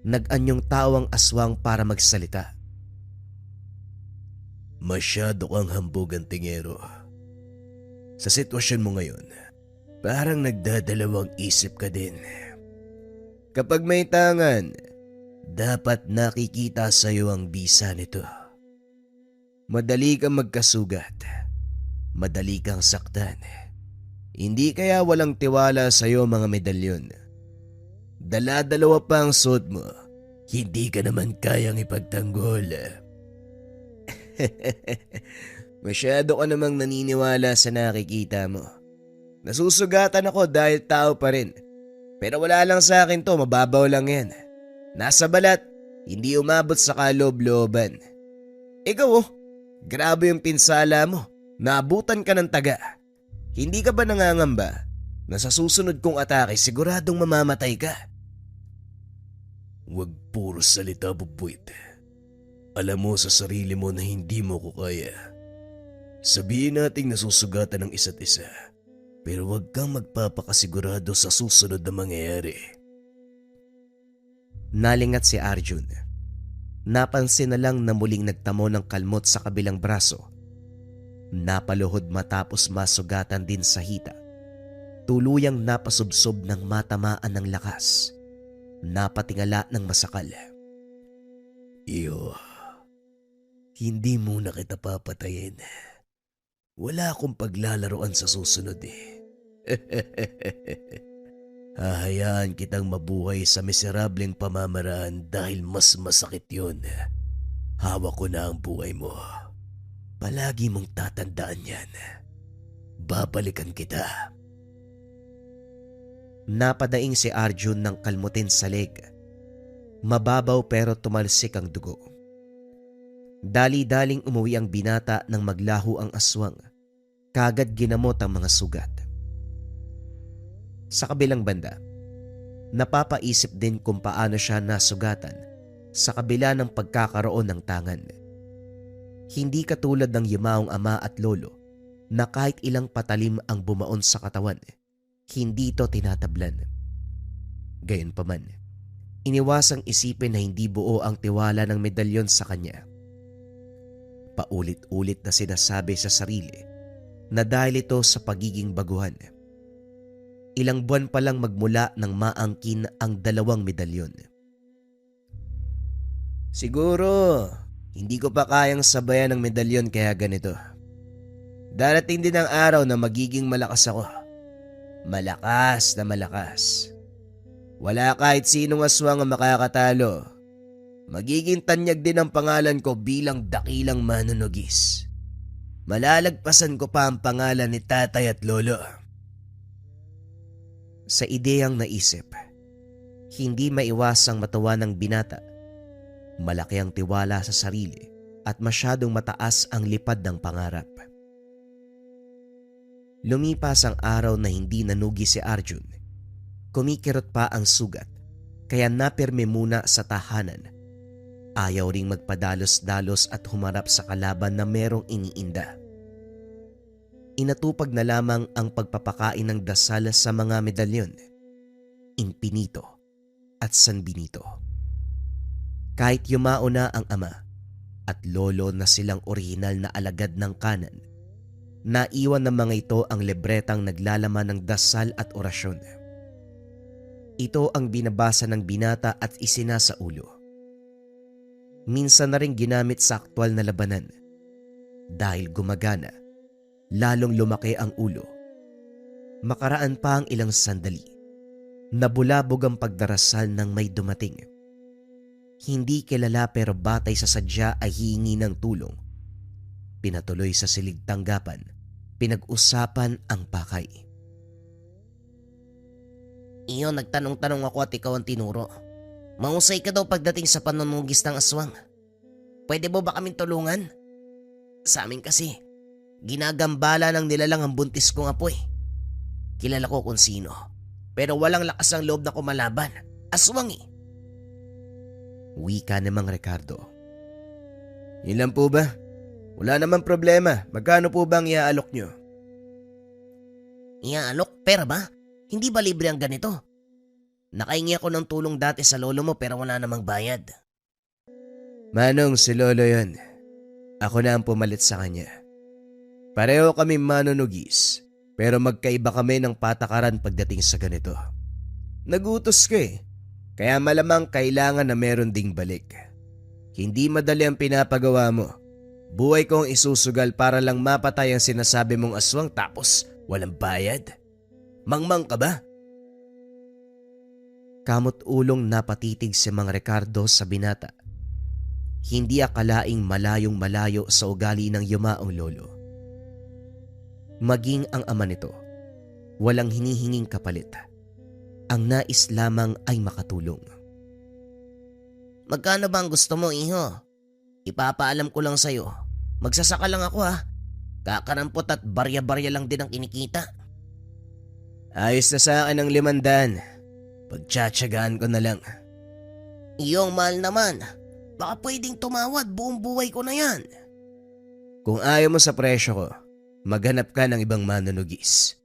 nag-anyong tao ang aswang para magsalita. Masyado kang hambog, antingero. Sa sitwasyon mo ngayon, parang nagdadalawang isip ka din. Kapag may tangan, dapat nakikita sa iyo ang bisa nito. Madali kang magkasugat. Madali kang saktan. Hindi kaya walang tiwala sa iyo mga medalyon. Dala-dalawa pa ang suot mo. Hindi ka naman kayang ipagtanggol. Masyado ka namang naniniwala sa nakikita mo. Nasusugatan ako dahil tao pa rin. Pero wala lang sa akin to, mababaw lang yan. Nasa balat, Hindi umabot sa kaloob-looban. Ikaw grabe yung pinsala mo. Naabutan ka ng taga. Hindi ka ba nangangamba na sa susunod kong atake siguradong mamamatay ka? Huwag puro salita, Bubuit. Alam mo sa sarili mo na hindi mo ko kaya. Sabihin nating nasusugatan ng isa't isa, pero huwag kang magpapakasigurado sa susunod na mangyayari. Nalingat si Arjun. Napansin na lang na muling nagtamo ng kalmot sa kabilang braso. Napaluhod matapos masugatan din sa hita. Tuluyang napasubsob ng matamaan ng lakas. Napatingala ng masakal. Iyo, hindi muna kita papatayin. Wala akong paglalaroan sa susunod Hahayaan kitang mabuhay sa miserableng pamamaraan dahil mas masakit yun. Hawak ko na ang buhay mo. Palagi mong tatandaan yan. Babalikan kita. Napadaing si Arjun ng kalmutin sa leg. Mababaw pero tumalsik ang dugo. Dali-daling umuwi ang binata nang maglaho ang aswang. Kagad ginamot ang mga sugat. Sa kabilang banda, napapaisip din kung paano siya nasugatan sa kabila ng pagkakaroon ng tangan. Hindi katulad ng yumaong ama at lolo na kahit ilang patalim ang bumaon sa katawan, hindi ito tinatablan. Gayunpaman, iniwasang isipin na hindi buo ang tiwala ng medalyon sa kanya. Paulit-ulit na sinasabi sa sarili na dahil ito sa pagiging baguhan. Ilang buwan pa lang magmula nang maangkin ang 2 medalyon. Siguro, hindi ko pa kayang sabayan ng medalyon kaya ganito. Darating din ang araw na magiging malakas ako. Malakas na malakas. Wala kahit sinong aswang ang makakatalo. Magiging tanyag din ang pangalan ko bilang dakilang manunugis. Malalagpasan ko pa ang pangalan ni tatay at lolo. Sa ideyang naisip, hindi maiwasang matawa ng binata. Malaki ang tiwala sa sarili at masyadong mataas ang lipad ng pangarap. Lumipas ang araw na hindi nanugi si Arjun. Kumikirot pa ang sugat kaya napirme muna sa tahanan. Ayaw ring magpadalos-dalos at humarap sa kalaban na merong iniinda. Inatupag na lamang ang pagpapakain ng dasal sa mga medalyon, Infinito at San Benito. Kahit yumao na ang ama at lolo na silang orihinal na alagad ng kanan, naiwan ng mga ito ang libretang naglalaman ng dasal at orasyon. Ito ang binabasa ng binata at isinasa ulo. Minsan na rin ginamit sa aktwal na labanan. Dahil gumagana, lalong lumaki ang ulo. Makaraan pa ang ilang sandali. Nabulabog ang pagdarasal ng may dumating. Hindi kilala pero batay sa sadya ay hihingi ng tulong. Pinatuloy sa silid tanggapan. Pinag-usapan ang pakay. Iyo, nagtanong-tanong ako at ikaw ang tinuro. Mahusay ka daw pagdating sa panunugis ng aswang. Pwede mo ba kaming tulungan? Sa amin kasi, ginagambala ng nilalang ang buntis kong apoy. Kilala ko kung sino, pero walang lakas ang loob na kumalaban. Aswang Wika namang Ricardo. Yun lang po ba? Wala namang problema. Magkano po bang iaalok nyo? Iaalok? Pera ba? Hindi ba libre ang ganito? Nakahingi ako ng tulong dati sa lolo mo pero wala namang bayad. Manong, si lolo yun. Ako na ang pumalit sa kanya. Pareho kami manunugis, pero magkaiba kami ng patakaran pagdating sa ganito. Nagutos ko kaya malamang kailangan na meron ding balik. Hindi madali ang pinapagawa mo. Buhay kong isusugal para lang mapatay ang sinasabi mong aswang tapos walang bayad. Mangmang ka ba? Kamot ulong napatitig si Mang Ricardo sa binata. Hindi akalaing malayong malayo sa ugali ng yumaong lolo. Maging ang ama nito, walang hinihinging kapalit. Ang nais lamang ay makatulong. Magkano ba ang gusto mo, iho? Ipapaalam ko lang sa'yo. Magsasaka lang ako ha. Kakarampot at barya-barya lang din ang kinikita. Ayos na sa akin ang 500. Pagtsatsagaan ko na lang. Iyong mahal naman. Baka pwedeng tumawad, buong buhay ko na yan. Kung ayaw mo sa presyo ko, maghanap ka ng ibang manunugis.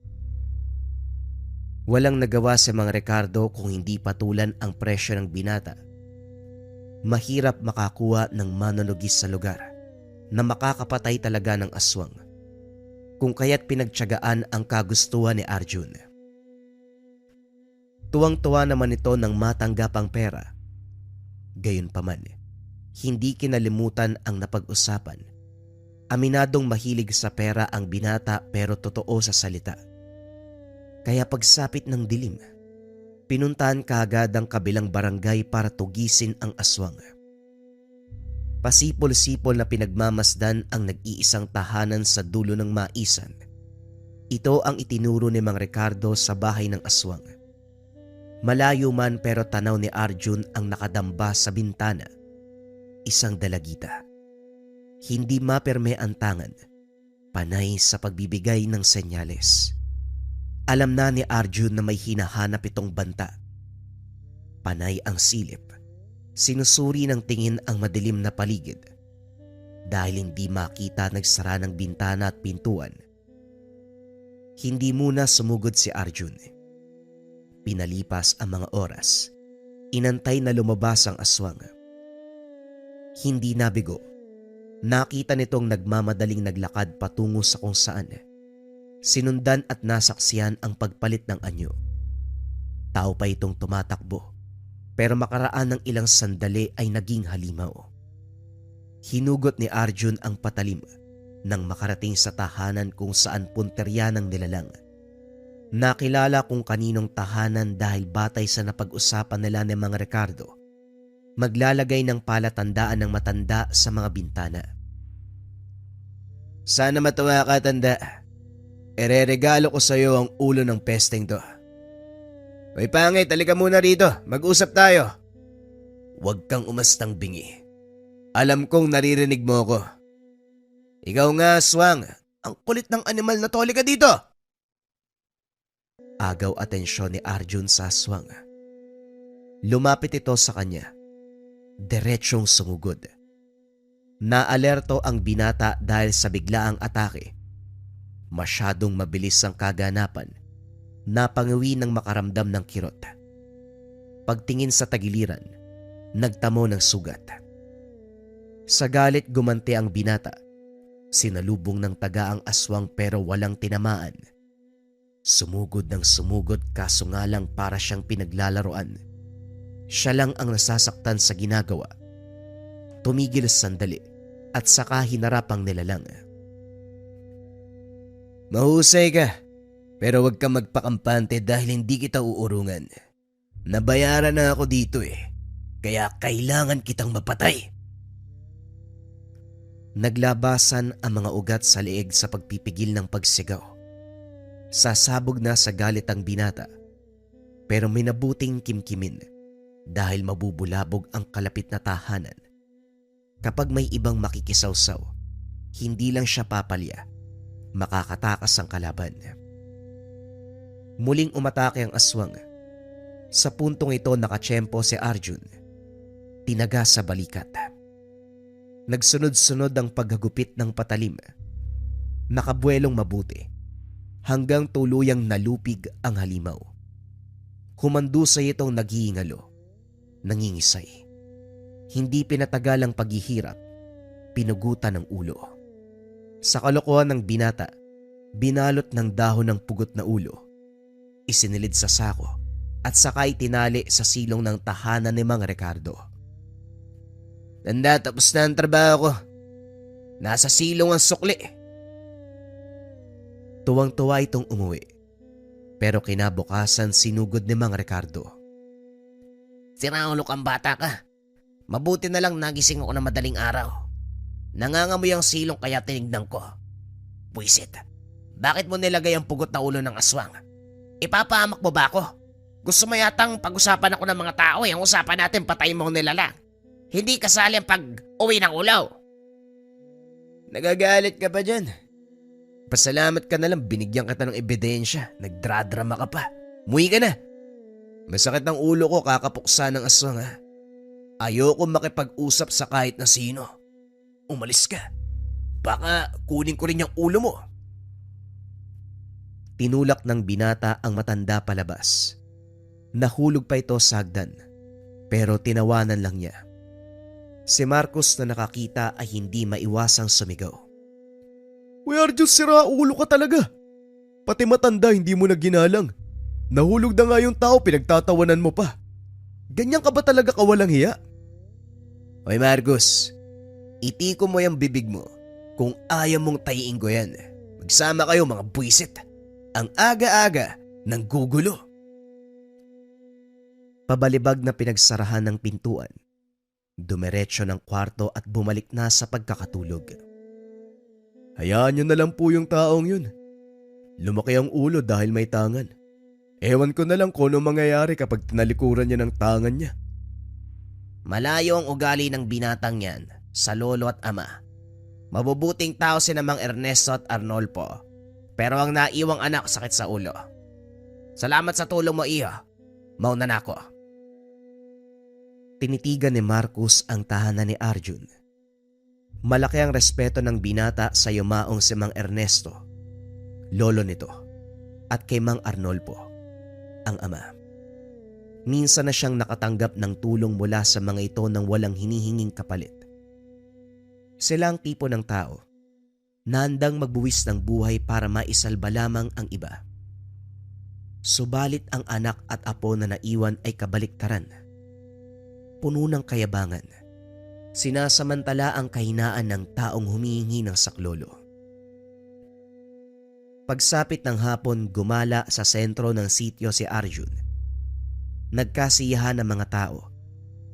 Walang nagawa si Mang Ricardo kung hindi patulan ang presyo ng binata. Mahirap makakuha ng manunugis sa lugar na makakapatay talaga ng aswang, kung kaya't pinagtiyagaan ang kagustuhan ni Arjun. Tuwang-tuwa naman ito nang matanggap ang pera. Gayunpaman, hindi kinalimutan ang napag-usapan. Aminadong mahilig sa pera ang binata pero totoo sa salita. Kaya pagsapit ng dilim, pinuntahan kaagad ang kabilang barangay para tugisin ang aswang. Pasipol-sipol na pinagmamasdan ang nag-iisang tahanan sa dulo ng maisan. Ito ang itinuro ni Mang Ricardo sa bahay ng aswang. Malayo man pero tanaw ni Arjun ang nakadamba sa bintana. Isang dalagita. Hindi maperme ang tangan. Panay sa pagbibigay ng senyales. Alam na ni Arjun na may hinahanap itong banta. Panay ang silip. Sinusuri ng tingin ang madilim na paligid. Dahil hindi makita nagsara ng bintana at pintuan. Hindi muna sumugod si Arjun. Pinalipas ang mga oras. Inantay na lumabas ang aswang. Hindi nabigo. Nakita nitong nagmamadaling naglakad patungo sa kung saan. Sinundan at nasaksihan ang pagpalit ng anyo. Tao pa itong tumatakbo. Pero makaraan ng ilang sandali ay naging halimaw. Hinugot ni Arjun ang patalim nang makarating sa tahanan kung saan punterya ng nilalang. Nakilala kung kaninong tahanan dahil batay sa napag-usapan nila ni Mang Ricardo. Maglalagay ng palatandaan ng matanda sa mga bintana. Sana matuwa ka, tanda. Ereregalo ko sa iyo ang ulo ng pesteng to. May pangit, halika muna rito. Mag-usap tayo. Huwag kang umastang bingi. Alam kong naririnig mo ko. Ikaw nga, aswang. Ang kulit ng animal na to, halika dito. Agaw atensyon ni Arjun sa aswang. Lumapit ito sa kanya. Diretsyong sumugod. Naalerto ang binata dahil sa biglaang atake. Masyadong mabilis ang kaganapan. Napangawi ng makaramdam ng kirot. Pagtingin sa tagiliran, nagtamo ng sugat. Sa galit gumanti ang binata. Sinalubong ng taga ang aswang pero walang tinamaan. Sumugod ng sumugod kaso nga lang para siyang pinaglalaroan. Siya lang ang nasasaktan sa ginagawa. Tumigil sandali at saka hinarap ang nilalang. Mahusay ka, pero huwag kang magpakampante dahil hindi kita uurungan. Nabayaran na ako dito kaya kailangan kitang mapatay. Naglabasan ang mga ugat sa leeg sa pagpipigil ng pagsigaw. Sasabog na sa galit ang binata, pero minabuting kimkimin dahil mabubulabog ang kalapit na tahanan. Kapag may ibang makikisawsaw, hindi lang siya papalya, makakatakas ang kalaban. Muling umatake ang aswang. Sa puntong ito nakatsyempo si Arjun. Tinaga sa balikat. Nagsunod-sunod ang paghagupit ng patalim. Nakabuelong mabuti hanggang tuluyang nalupig ang halimaw. Humandusay itong naghihingalo, nangingisay. Hindi pinatagal ang paghihirap, pinugutan ng ulo. Sa kalokohan ng binata, binalot ng dahon ng pugot na ulo, isinilid sa sako at saka itinali sa silong ng tahanan ni Mang Ricardo. Tanda, tapos na ang trabaho ko. Nasa silong ang sukli. Tuwang-tuwa itong umuwi. Pero kinabukasan sinugod ni Mang Ricardo. Siraulo kang bata ka. Mabuti na lang nagising ako na madaling araw. Nangangamoy ang silong kaya tinignan ko. Buisit, bakit mo nilagay ang pugot na ulo ng aswang? Ipapahamak mo ba ako? Gusto mo yatang pag-usapan ako ng mga tao ang usapan natin patayin mo ang nilalang. Hindi kasali ang pag-uwi ng ulaw. Nagagalit ka pa dyan. Pasalamat ka na lang binigyan kita ng ebidensya. Nagdradrama ka pa. Muwi ka na. Masakit ang ulo ko kakapuksa ng aswang ha. Ayoko makipag-usap sa kahit na sino. Umalis ka. Baka kunin ko rin yung ulo mo. Tinulak ng binata ang matanda palabas. Nahulog pa ito sa hagdan, pero tinawanan lang niya. Si Marcos na nakakita ay hindi maiwasang sumigaw. Uy Arjun, sira ulo ka talaga. Pati matanda hindi mo na ginalang. Nahulog na nga yung tao, pinagtatawanan mo pa. Ganyan ka ba talaga kawalang hiya? Hoy Marcos, itiko mo yung bibig mo kung ayaw mong tayiin ko yan. Magsama kayo mga buwisit. Ang aga-aga ng gugulo. Pabalibag na pinagsarahan ng pintuan. Dumiretso ng kwarto at bumalik na sa pagkakatulog. Hayaan nyo na lang po yung taong yun. Lumaki ang ulo dahil may tangan. Ewan ko na lang kung ano mangyayari kapag tinalikuran niya ng tangan niya. Malayo ang ugali ng binatang yan sa lolo at ama. Mabubuting tao si Mang Ernesto at Arnolfo, pero ang naiwang anak sakit sa ulo. Salamat sa tulong mo, iyo. Mauna na ako. Tinitigan ni Marcos ang tahanan ni Arjun. Malaki ang respeto ng binata sa yumaong si Mang Ernesto, lolo nito, at kay Mang Arnolfo, ang ama. Minsan na siyang nakatanggap ng tulong mula sa mga ito nang walang hinihinging kapalit. Sila ang tipo ng tao na handang magbuwis ng buhay para maisalba lamang ang iba. Subalit ang anak at apo na naiwan ay kabaliktaran. Puno ng kayabangan. Sinasamantala ang kahinaan ng taong humihingi ng saklolo. Pagsapit ng hapon, gumala sa sentro ng sitio si Arjun. Nagkasiyahan ng mga tao.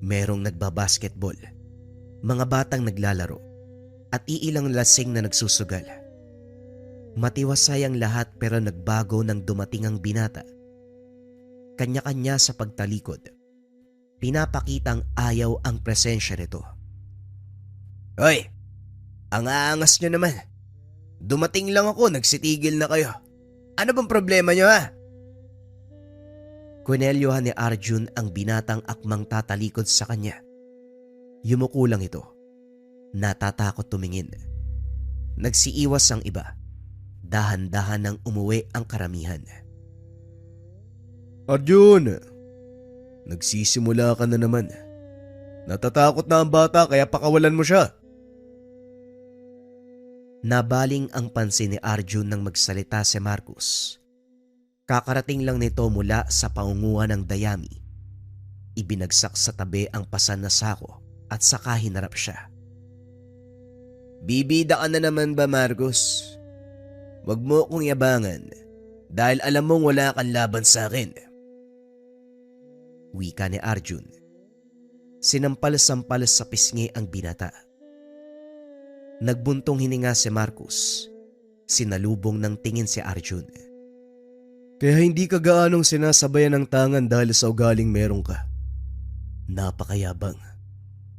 Merong nagbabasketball, mga batang naglalaro, at iilang lasing na nagsusugal. Matiwasay ang lahat pero nagbago nang dumating ang binata. Kanya-kanya sa pagtalikod. Pinapakitang ayaw ang presensya nito. Hoy, ang aangas nyo naman. Dumating lang ako, nagsitigil na kayo. Ano bang problema nyo ha? Kunelyohan ni Arjun ang binatang akmang tatalikod sa kanya. Yumuko lang ito. Natatakot tumingin. Nagsiiwas ang iba. Dahan-dahan nang umuwi ang karamihan. Arjun, nagsisimula ka na naman. Natatakot na ang bata kaya pakawalan mo siya. Nabaling ang pansin ni Arjun nang magsalita si Marcos. Kakarating lang nito mula sa paunguhan ng dayami. Ibinagsak sa tabi ang pasan na sako at saka hinarap siya. Bibida ka na naman ba Marcos? Wag mo akong yabangan dahil alam mong wala kang laban sa akin. Wika ni Arjun. Sinampal-sampal sa pisngi ang binata. Nagbuntong hininga si Marcos. Sinalubong ng tingin si Arjun. Kaya hindi ka gaanong sinasabayan ng tangan dahil sa ugaling meron ka. Napakayabang.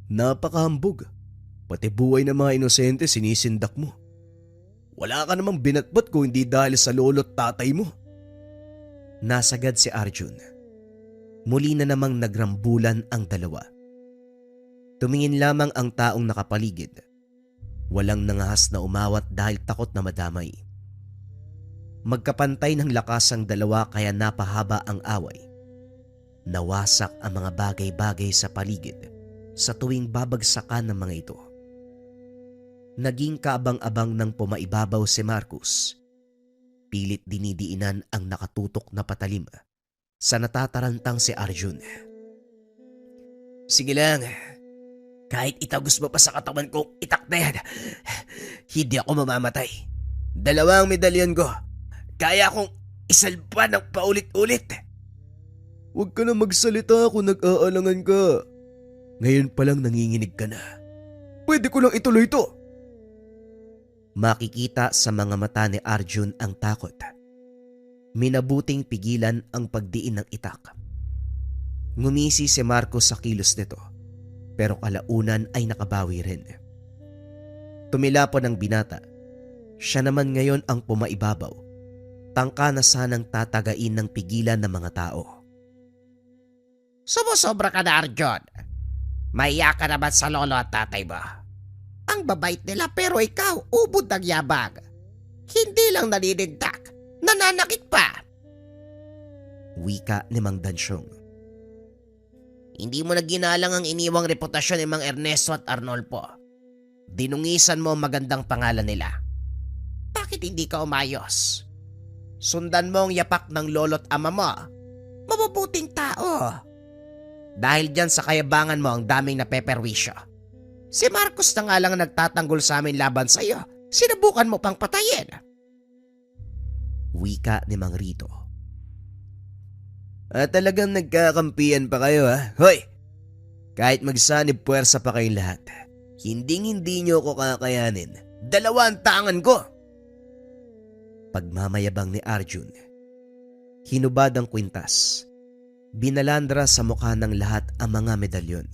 Napakahambog. Pati buhay ng mga inosente sinisindak mo. Wala ka namang binatbat kung hindi dahil sa lolo't tatay mo. Nasagad si Arjun. Muli na namang nagrambulan ang dalawa. Tumingin lamang ang taong nakapaligid. Walang nangahas na umawat dahil takot na madamay. Magkapantay ng lakas ang dalawa kaya napahaba ang away. Nawasak ang mga bagay-bagay sa paligid sa tuwing babagsakan ng mga ito. Naging kaabang-abang ng pumaibabaw si Marcos. Pilit dinidiinan ang nakatutok na patalim sa natatarantang si Arjun. Sige lang, kahit itagos mo pa sa katawan ko, itak na yan. Hindi ako mamamatay. 2 medalyon ko. Kaya akong isalba ng paulit-ulit. Huwag ka na magsalita kung nag-aalangan ka. Ngayon pa lang nanginginig ka na. Pwede ko lang ituloy ito. Makikita sa mga mata ni Arjun ang takot. Minabuting pigilan ang pagdiin ng itak. Ngumisi si Marcos sa kilos nito, pero kalaunan ay nakabawi rin. Tumilapon ang binata. Siya naman ngayon ang pumaibabaw. Tangka na sanang tatagain ng pigilan ng mga tao. Sumusobra ka na, Arjon. Maiya ka naman sa lolo at tatay mo. Ang babait nila pero ikaw, ubod ng yabang. Hindi lang naninindak, nananakit pa. Wika ni Mang Dansyong. Hindi mo na ginalang ang iniwang reputasyon ni Mang Ernesto at Arnolfo. Dinungisan mo ang magandang pangalan nila. Bakit hindi ka umayos? Sundan mo ang yapak ng lolo't ama mo. Mabubuting tao. Dahil dyan sa kayabangan mo ang daming napeperwisyo. Si Marcos na nga lang ang nagtatanggol sa amin laban sa iyo. Sinubukan mo pang patayin. Wika ni Mang Rito. Talagang nagkakampiyan pa kayo ha? Hoy! Kahit magsanib puwersa pa kayong lahat, hindi nyo ako kakayanin. 2 tangan ko! Pagmamayabang ni Arjun. Hinubad ang kwintas. Binalandra sa mukha ng lahat ang mga medalyon.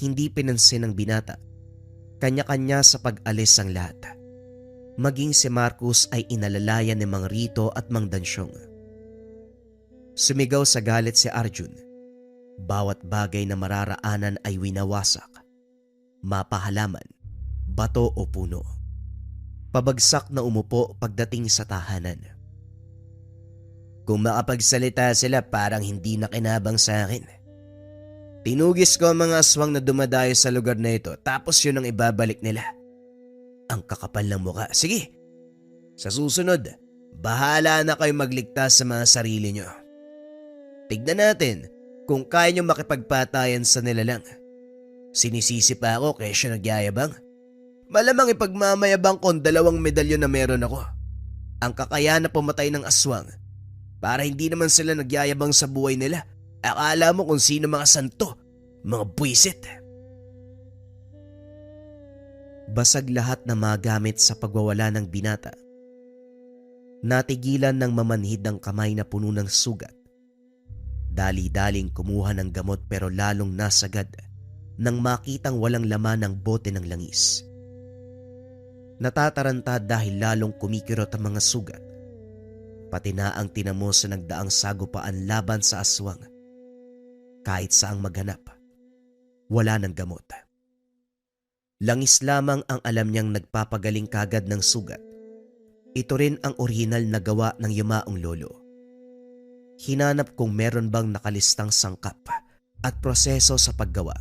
Hindi pinansin ng binata. Kanya-kanya sa pag-alis ang lahat. Maging si Marcos ay inalalayan ni Mang Rito at Mang Dansyong. Sumigaw sa galit si Arjun. Bawat bagay na mararaanan ay winawasak. Mapahalaman, bato o puno. Pabagsak na umupo pagdating sa tahanan. Kung makapagsalita sila parang hindi nakinabang sa akin. Tinugis ko ang mga aswang na dumadayo sa lugar na ito tapos yun ang ibabalik nila. Ang kakapal ng muka. Sige, sa susunod, bahala na kayo magligtas sa mga sarili nyo. Tignan natin kung kaya nyo makipagpatayan sa nilalang. Sinisisi pa ako kaya siya nagyayabang. Malamang ipagmamayabang ko ang 2 medalyon na meron ako. Ang kakayahan na pumatay ng aswang para hindi naman sila nagyayabang sa buhay nila. Akala mo kung sino mga santo, mga buwisit. Basag lahat na mga gamit sa pagwawala ng binata. Natigilan ng mamanhid ang kamay na puno ng sugat. Dali-daling kumuha ng gamot pero lalong nasagad nang makitang walang laman ng bote ng langis. Natataranta dahil lalong kumikirot ang mga sugat. Pati na ang tinamo sa nagdaang sagupaan laban sa aswang. Kahit saang maghanap, wala ng gamot. Langis lamang ang alam niyang nagpapagaling kagad ng sugat. Ito rin ang orihinal na gawa ng yumaong lolo. Hinanap kung meron bang nakalistang sangkap at proseso sa paggawa.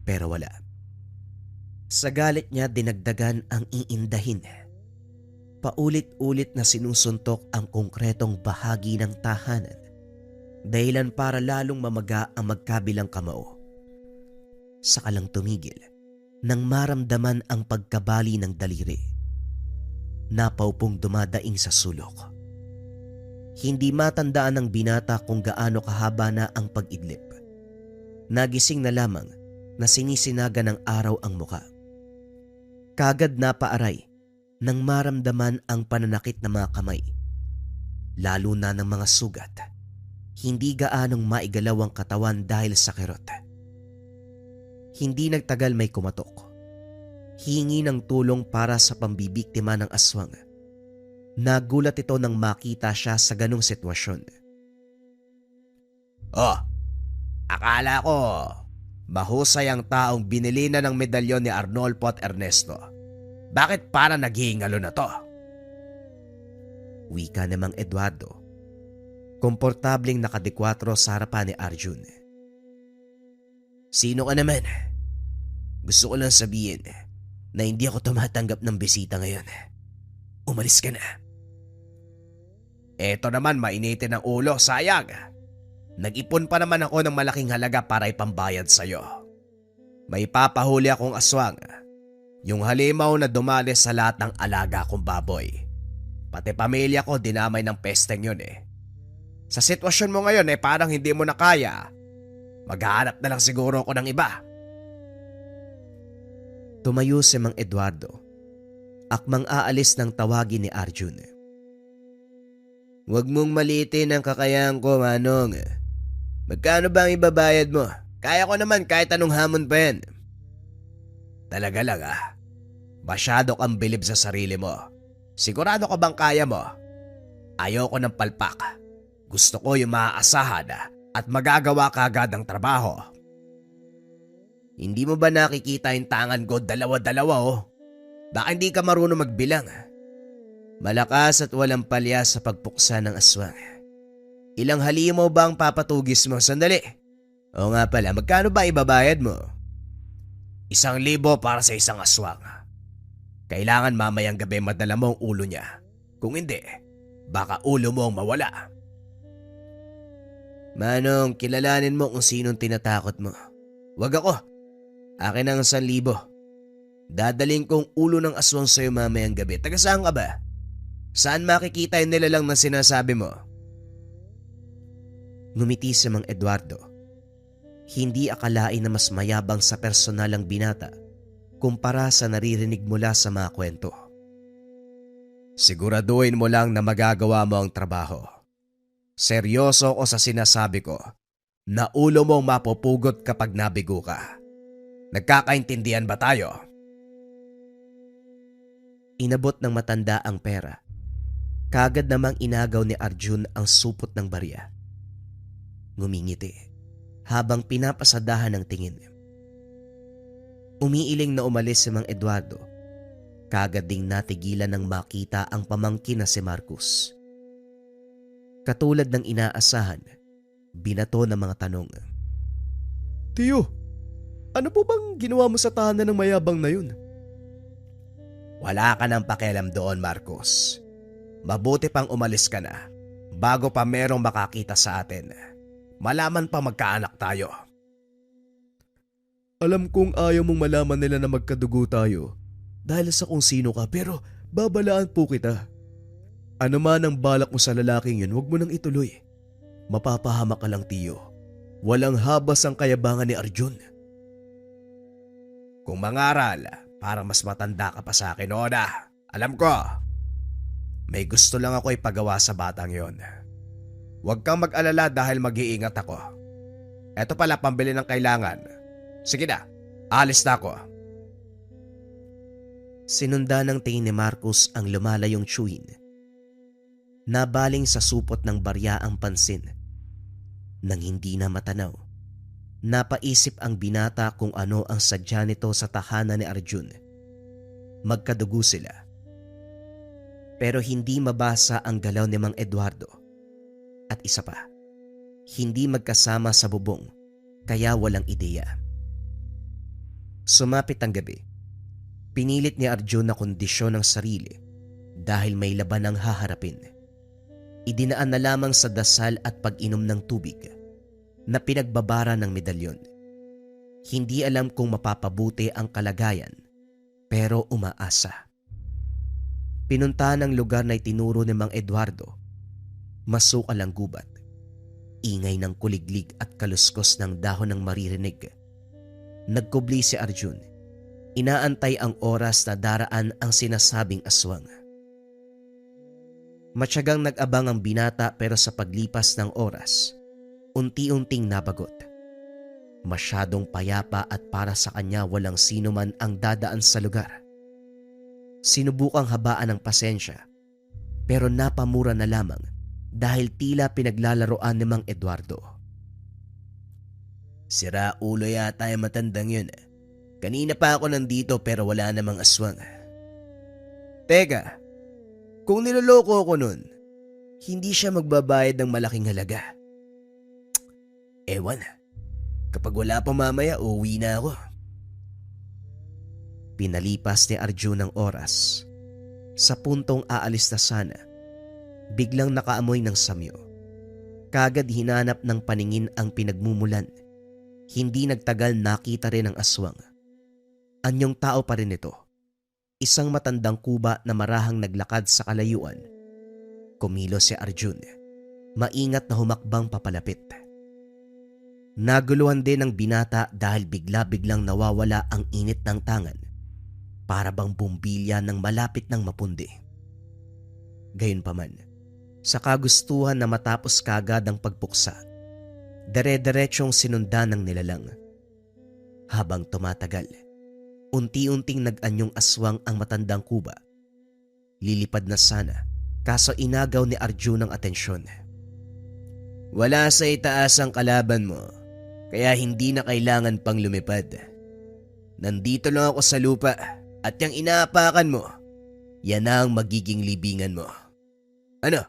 Pero wala. Sa galit niya dinagdagan ang iindahin. Paulit-ulit na sinusuntok ang konkretong bahagi ng tahanan. Dahilan para lalong mamaga ang magkabilang kamao. Saka lang tumigil nang maramdaman ang pagkabali ng daliri. Napaupong dumadaing sa sulok. Hindi matandaan ng binata kung gaano kahaba na ang pag-idlip. Nagising na lamang na sinisinaga ng araw ang muka. Kagad napaaray nang maramdaman ang pananakit ng mga kamay. Lalo na ng mga sugat. Hindi gaanong maigalaw ang katawan dahil sa kirot. Hindi nagtagal may kumatok. Hingi ng tulong para sa pambibiktima ng aswang. Nagulat ito nang makita siya sa ganong sitwasyon. Oh, akala ko mahusay ang taong binili na ng medalyon ni Arnolfo at Ernesto. Bakit para naghihingalo na to? Wika ni Mang Eduardo. Komportabling nakadikwatro sa harapan ni Arjun. Sino ka naman? Gusto ko lang sabihin na hindi ako tumatanggap ng bisita ngayon. Umalis ka na. Eto naman mainitin ang ulo, sayang. Nag-ipon pa naman ako ng malaking halaga para ipambayad sa'yo. May papahuli akong aswang. Yung halimaw na dumali sa lahat ng alaga kong baboy. Pati pamilya ko dinamay ng pesteng yun eh. Sa sitwasyon mo ngayon parang hindi mo na kaya. Maghahanap na lang siguro ako ng iba. Tumayo si Mang Eduardo. Akmang aalis ng tawagin ni Arjun. Huwag mong maliitin ang kakayahan ko, Manong. Magkano ba ang ibabayad mo? Kaya ko naman kahit anong hamon pa yan. Talaga lang Masyado kang bilib sa sarili mo. Sigurado ka bang kaya mo? Ayoko ng palpak. Gusto ko yung maaasahan at magagawa ka agad ang trabaho. Hindi mo ba nakikita yung tangan ko dalawa-dalawa Baka hindi ka marunong magbilang. Malakas at walang palya sa pagpuksa ng aswang. Ilang halimaw ba ang papatugis mo? Sandali. Oo nga pala, magkano ba ibabayad mo? 1,000 para sa isang aswang. Kailangan mamayang gabi madala mo ang ulo niya. Kung hindi, baka ulo mo ang mawala. Manong, kilalanin mo kung sinong tinatakot mo. Wag ako. Akin ang 1,000. Dadaling kong ulo ng aswang sa'yo mamayang gabi. Taga saan ka ba? Saan makikita yung nilalang na sinasabi mo? Ngumiti si Mang Eduardo. Hindi akalain na mas mayabang sa personal ang binata kumpara sa naririnig mula sa mga kwento. Siguraduhin mo lang na magagawa mo ang trabaho. Seryoso ko sa sinasabi ko na ulo mong mapupugot kapag nabigo ka. Nagkakaintindihan ba tayo? Inabot ng matanda ang pera. Kagad namang inagaw ni Arjun ang supot ng barya. Ngumingiti habang pinapasadahan ng tingin. Umiiling na umalis si Mang Eduardo. Kagad ding natigilan ng makita ang pamangkin na si Marcos. Katulad ng inaasahan, binato ng mga tanong. Tiyo, ano po bang ginawa mo sa tahanan ng mayabang na yun? Wala ka nang pakialam doon, Marcos. Mabuti pang umalis ka na bago pa merong makakita sa atin. Malaman pa magkaanak tayo. Alam kong ayaw mong malaman nila na magkadugo tayo dahil sa kung sino ka, pero babalaan po kita. Ano man ang balak mo sa lalaking yun, huwag mo nang ituloy. Mapapahamak ka lang, tiyo. Walang habas ang kayabangan ni Arjun. Kung mangaral, para mas matanda ka pa sa akin, Oda. Alam ko. May gusto lang ako ipagawa sa batang yon. Huwag kang mag-alala dahil mag-iingat ako. Eto pala pambili ng kailangan. Sige na, alis na ako. Sinunda ng tingin ni Marcos ang lumalayong tsuhin. Nabaling sa supot ng barya ang pansin. Nang hindi na matanaw, napaisip ang binata kung ano ang sadya nito sa tahanan ni Arjun. Magkadugo sila. Pero hindi mabasa ang galaw ni Mang Eduardo. At isa pa, hindi magkasama sa bubong kaya walang ideya. Sumapit ang gabi. Pinilit ni Arjun na kondisyon ng sarili dahil may laban ang haharapin. Idinaan na lamang sa dasal at pag-inom ng tubig na pinagbabara ng medalyon. Hindi alam kung mapapabuti ang kalagayan pero umaasa. Pinuntahan ang lugar na itinuro ni Mang Eduardo. Masukal ang gubat. Ingay ng kuliglig at kaluskos ng dahon ng maririnig. Nagkubli si Arjun. Inaantay ang oras na daraan ang sinasabing aswang. Matyagang nag-abang ang binata pero sa paglipas ng oras, unti-unting nabagot. Masyadong payapa at para sa kanya walang sino man ang dadaan sa lugar. Sinubukang habaan ng pasensya pero napamura na lamang dahil tila pinaglalaroan ni Mang Eduardo. Sira ulo yata yung matandang yun. Kanina pa ako nandito pero wala namang aswang. Teka, kung niloloko ko nun, hindi siya magbabayad ng malaking halaga. Ewan, kapag wala pa mamaya, uuwi na ako. Pinalipas ni Arjun ang oras. Sa puntong aalis na sana, biglang nakaamoy ng samyo. Kagad hinanap ng paningin ang pinagmumulan. Hindi nagtagal nakita rin ang aswang. Anyong tao pa rin ito. Isang matandang kuba na marahang naglakad sa kalayuan. Kumilos si Arjun. Maingat na humakbang papalapit. Naguluhan din ang binata dahil bigla-biglang nawawala ang init ng tangan. Para bang bumbilya ng malapit ng mapundi. Gayunpaman, sa kagustuhan na matapos kagad ang pagpuksa, Dere-derechong sinundan ng nilalang. Habang tumatagal, unti-unting nag-anyong aswang ang matandang kuba. Lilipad na sana, kaso inagaw ni Arjun ang atensyon. Wala sa itaas ang kalaban mo, kaya hindi na kailangan pang lumipad. Nandito lang ako sa lupa at yung inaapakan mo, yan ang magiging libingan mo. Ano?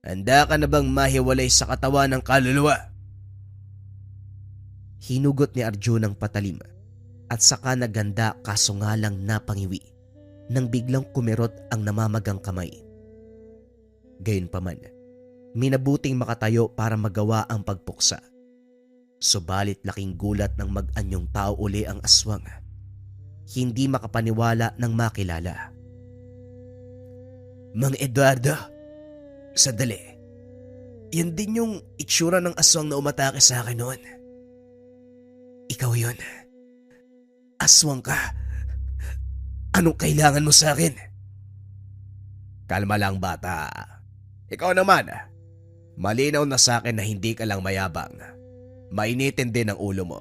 Handa ka na bang mahiwalay sa katawan ng kaluluwa? Hinugot ni Arjun ang patalim at saka naganda kaso nga lang napangiwi nang biglang kumirot ang namamagang kamay. Gayunpaman, minabuting makatayo para magawa ang pagpuksa. Subalit laking gulat ng mag-anyong tao uli ang aswang. Hindi makapaniwala ng makilala. Mang Eduardo, sandali. Yan din yung itsura ng aswang na umatake sa akin noon. Ikaw yun. Aswang ka. Anong kailangan mo sa akin? Kalma lang bata. Ikaw naman, malinaw na sa akin na hindi ka lang mayabang. Mainitin din ang ulo mo.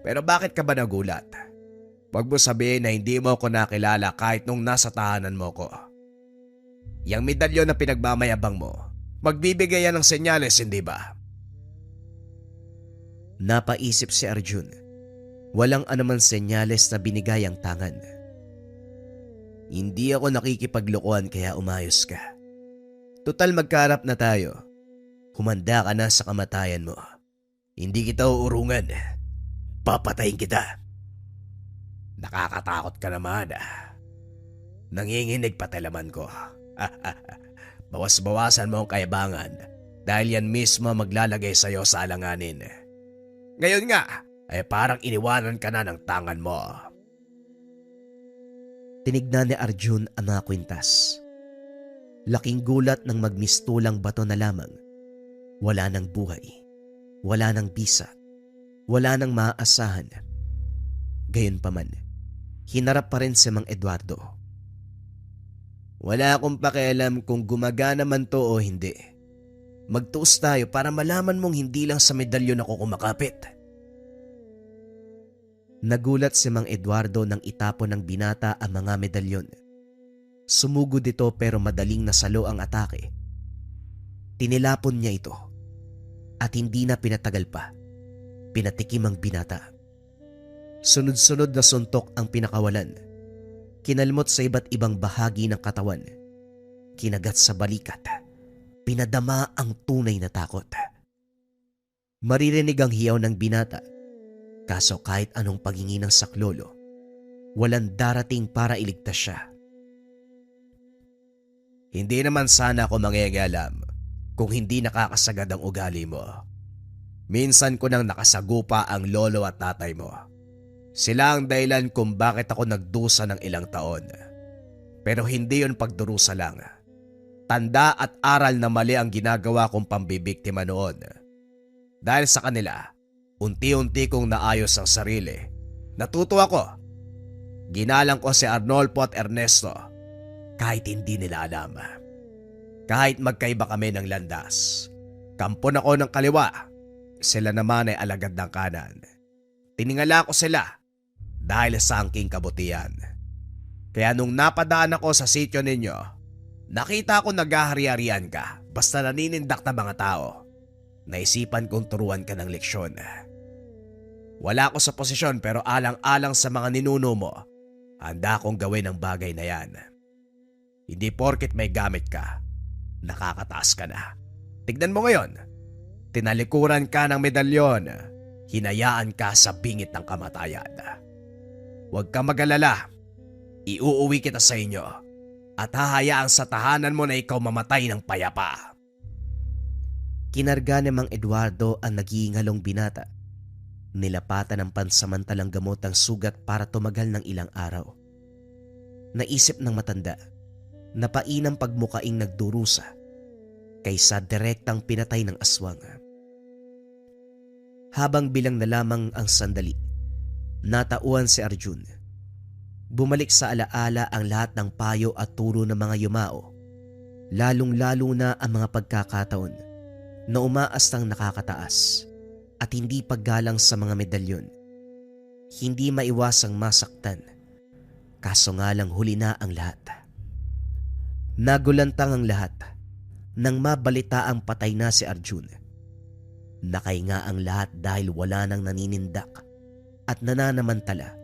Pero bakit ka ba nagulat? Huwag mo sabihin na hindi mo ako nakilala kahit nung nasa tahanan mo ko. Yang medalyon na pinagmamayabang mo, magbibigay yan ng senyales, hindi ba? Napaisip si Arjun. Walang anuman senyales na binigay ang tangan. Hindi ako nakikipaglokohan kaya umayos ka. Tutal magkaharap na tayo. Humanda ka na sa kamatayan mo. Hindi kita uurungan. Papatayin kita. Nakakatakot ka naman. Nanginginig patalaman ko. Bawas-bawasan mo ang kayabangan dahil yan mismo maglalagay sa'yo sa alanganin. Ngayon nga ay parang iniwanan ka na ng tangan mo. Tinignan ni Arjun ang mga kwintas. Laking gulat ng magmistulang bato na lamang. Wala nang buhay. Wala nang bisa. Wala nang maaasahan. Gayunpaman, hinarap pa rin si Mang Eduardo. Wala akong pakialam kung gumagana man to o hindi. Magtuos tayo para malaman mong hindi lang sa medalyon ako kumakapit. Nagulat si Mang Eduardo nang itapon ng binata ang mga medalyon. Sumugod ito pero madaling nasalo ang atake. Tinilapon niya ito at hindi na pinatagal pa. Pinatikim ang binata. Sunod-sunod na suntok ang pinakawalan. Kinalmot sa iba't ibang bahagi ng katawan. Kinagat sa balikat. Pinadama ang tunay na takot. Maririnig ang hiyaw ng binata. Kaso kahit anong paghingi ng saklolo, walang darating para iligtas siya. Hindi naman sana ako mangingialam kung hindi nakakasagad ang ugali mo. Minsan ko nang nakasagupa ang lolo at tatay mo. Sila ang dahilan kung bakit ako nagdusa ng ilang taon. Pero hindi yun pagdurusa lang. Tanda at aral na mali ang ginagawa kong pambibiktima noon. Dahil sa kanila, unti-unti kong naayos ang sarili. Natuto ako. Ginalang ko si Arnolfo at Ernesto kahit hindi nila alam. Kahit magkaiba kami ng landas. Kampon ako ng kaliwa. Sila naman ay alagad ng kanan. Tiningala ko sila dahil sa angking kabutihan. Kaya nung napadaan ako sa sityo ninyo, nakita ko naghahari-harian ka basta naninindak na mga tao. Naisipan kong turuan ka ng leksyon. Wala ako sa posisyon pero alang-alang sa mga ninuno mo, handa akong gawin ang bagay na yan. Hindi porket may gamit ka, nakakataas ka na. Tignan mo ngayon, tinalikuran ka ng medalyon, hinayaan ka sa bingit ng kamatayan. Huwag ka mag-alala, iuuwi kita sa inyo at hahayaan sa tahanan mo na ikaw mamatay ng payapa. Kinarga ni Mang Eduardo ang naghihingalong binata. Nilapatan ng pansamantalang gamot ang sugat para tumagal ng ilang araw. Naisip ng matanda, napainang pagmukaing nagdurusa kaysa direktang pinatay ng aswang. Habang bilang na lamang ang sandali, natauhan si Arjun. Bumalik sa alaala ang lahat ng payo at turo ng mga yumao, lalong-lalo na ang mga pagkakataon na umaastang nakakataas at hindi paggalang sa mga medalyon. Hindi maiwasang masaktan, kaso nga lang huli na ang lahat. Nagulantang ang lahat nang mabalita ang patay na si Arjun. Nakahinga ang lahat dahil wala nang naninindak at nananamantala.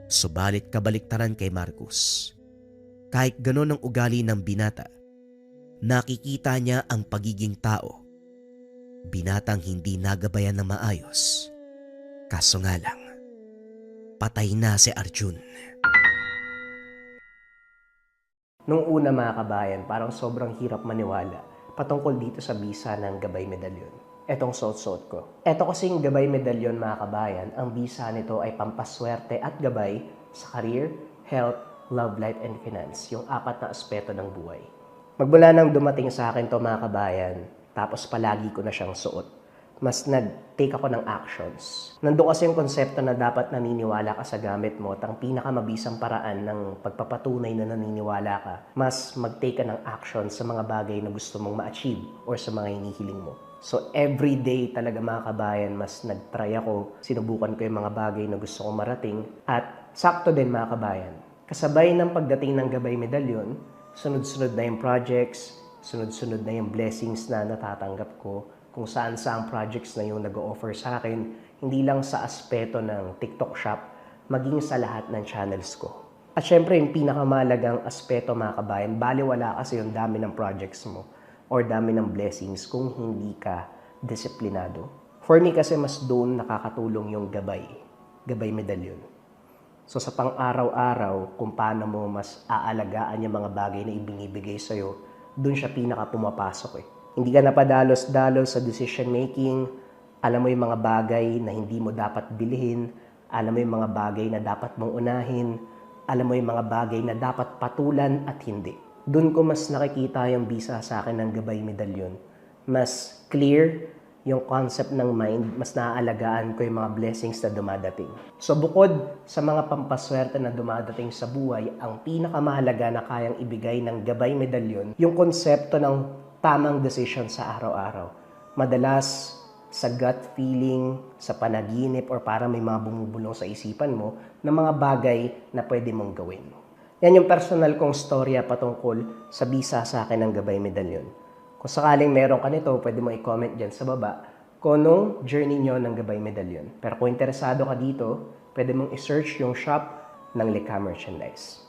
Subalit kabaliktaran kay Marcos. Kahit ganon ang ugali ng binata, nakikita niya ang pagiging tao. Binatang hindi nagabayan na maayos. Kaso nga lang, patay na si Arjun. Nung una mga kabayan, parang sobrang hirap maniwala patungkol dito sa bisa ng Gabay Medalyon. Etong suot-suot ko. Eto kasing Gabay Medalyon mga kabayan, ang bisa nito ay pampaswerte at gabay sa career, health, love life, and finance. Yung 4 na aspeto ng buhay. Magmula nang dumating sa akin to mga kabayan, tapos palagi ko na siyang suot, mas nag-take ako ng actions. Nandun kasi yung konsepto na dapat naniniwala ka sa gamit mo at ang pinakamabisang paraan ng pagpapatunay na naniniwala ka, mas mag-take ka ng action sa mga bagay na gusto mong ma-achieve or sa mga hinihiling mo. So every day talaga mga kabayan, mas nag-try ako, sinubukan ko yung mga bagay na gusto kong marating at sakto din mga kabayan. Kasabay ng pagdating ng Gabay Medalyon, sunod-sunod na yung projects, sunod-sunod na yung blessings na natatanggap ko, kung saan-saang projects na yung nag-o-offer sa akin, hindi lang sa aspeto ng TikTok shop, maging sa lahat ng channels ko. At syempre, yung pinakamalagang aspeto mga kabayan, baliwala kasi yung dami ng projects mo or dami ng blessings kung hindi ka disiplinado. For me kasi mas doon nakakatulong yung Gabay Medalyon. So sa pang-araw-araw, kung paano mo mas aalagaan yung mga bagay na ibinibigay sa'yo, doon siya pinaka pumapasok eh. Hindi ka napadalos-dalos sa decision making, alam mo yung mga bagay na hindi mo dapat bilhin, alam mo yung mga bagay na dapat mong unahin, alam mo yung mga bagay na dapat patulan at hindi. Doon ko mas nakikita yung bisa sa akin ng Gabay Medalyon. Mas clear yung concept ng mind, mas naaalagaan ko yung mga blessings na dumadating. So bukod sa mga pampaswerte na dumadating sa buhay, ang pinakamahalaga na kayang ibigay ng Gabay Medalyon, yung konsepto ng tamang decision sa araw-araw. Madalas sa gut feeling, sa panaginip, or parang may mga bumubulong sa isipan mo na mga bagay na pwede mong gawin. Yan yung personal kong storya patungkol sa bisa sa akin ng Gabay Medalyon. Kung sakaling meron ka nito, pwede mo i-comment dyan sa baba kung anong journey nyo ng Gabay Medalyon. Pero kung interesado ka dito, pwede mong i-search yung shop ng Likha Merchandise.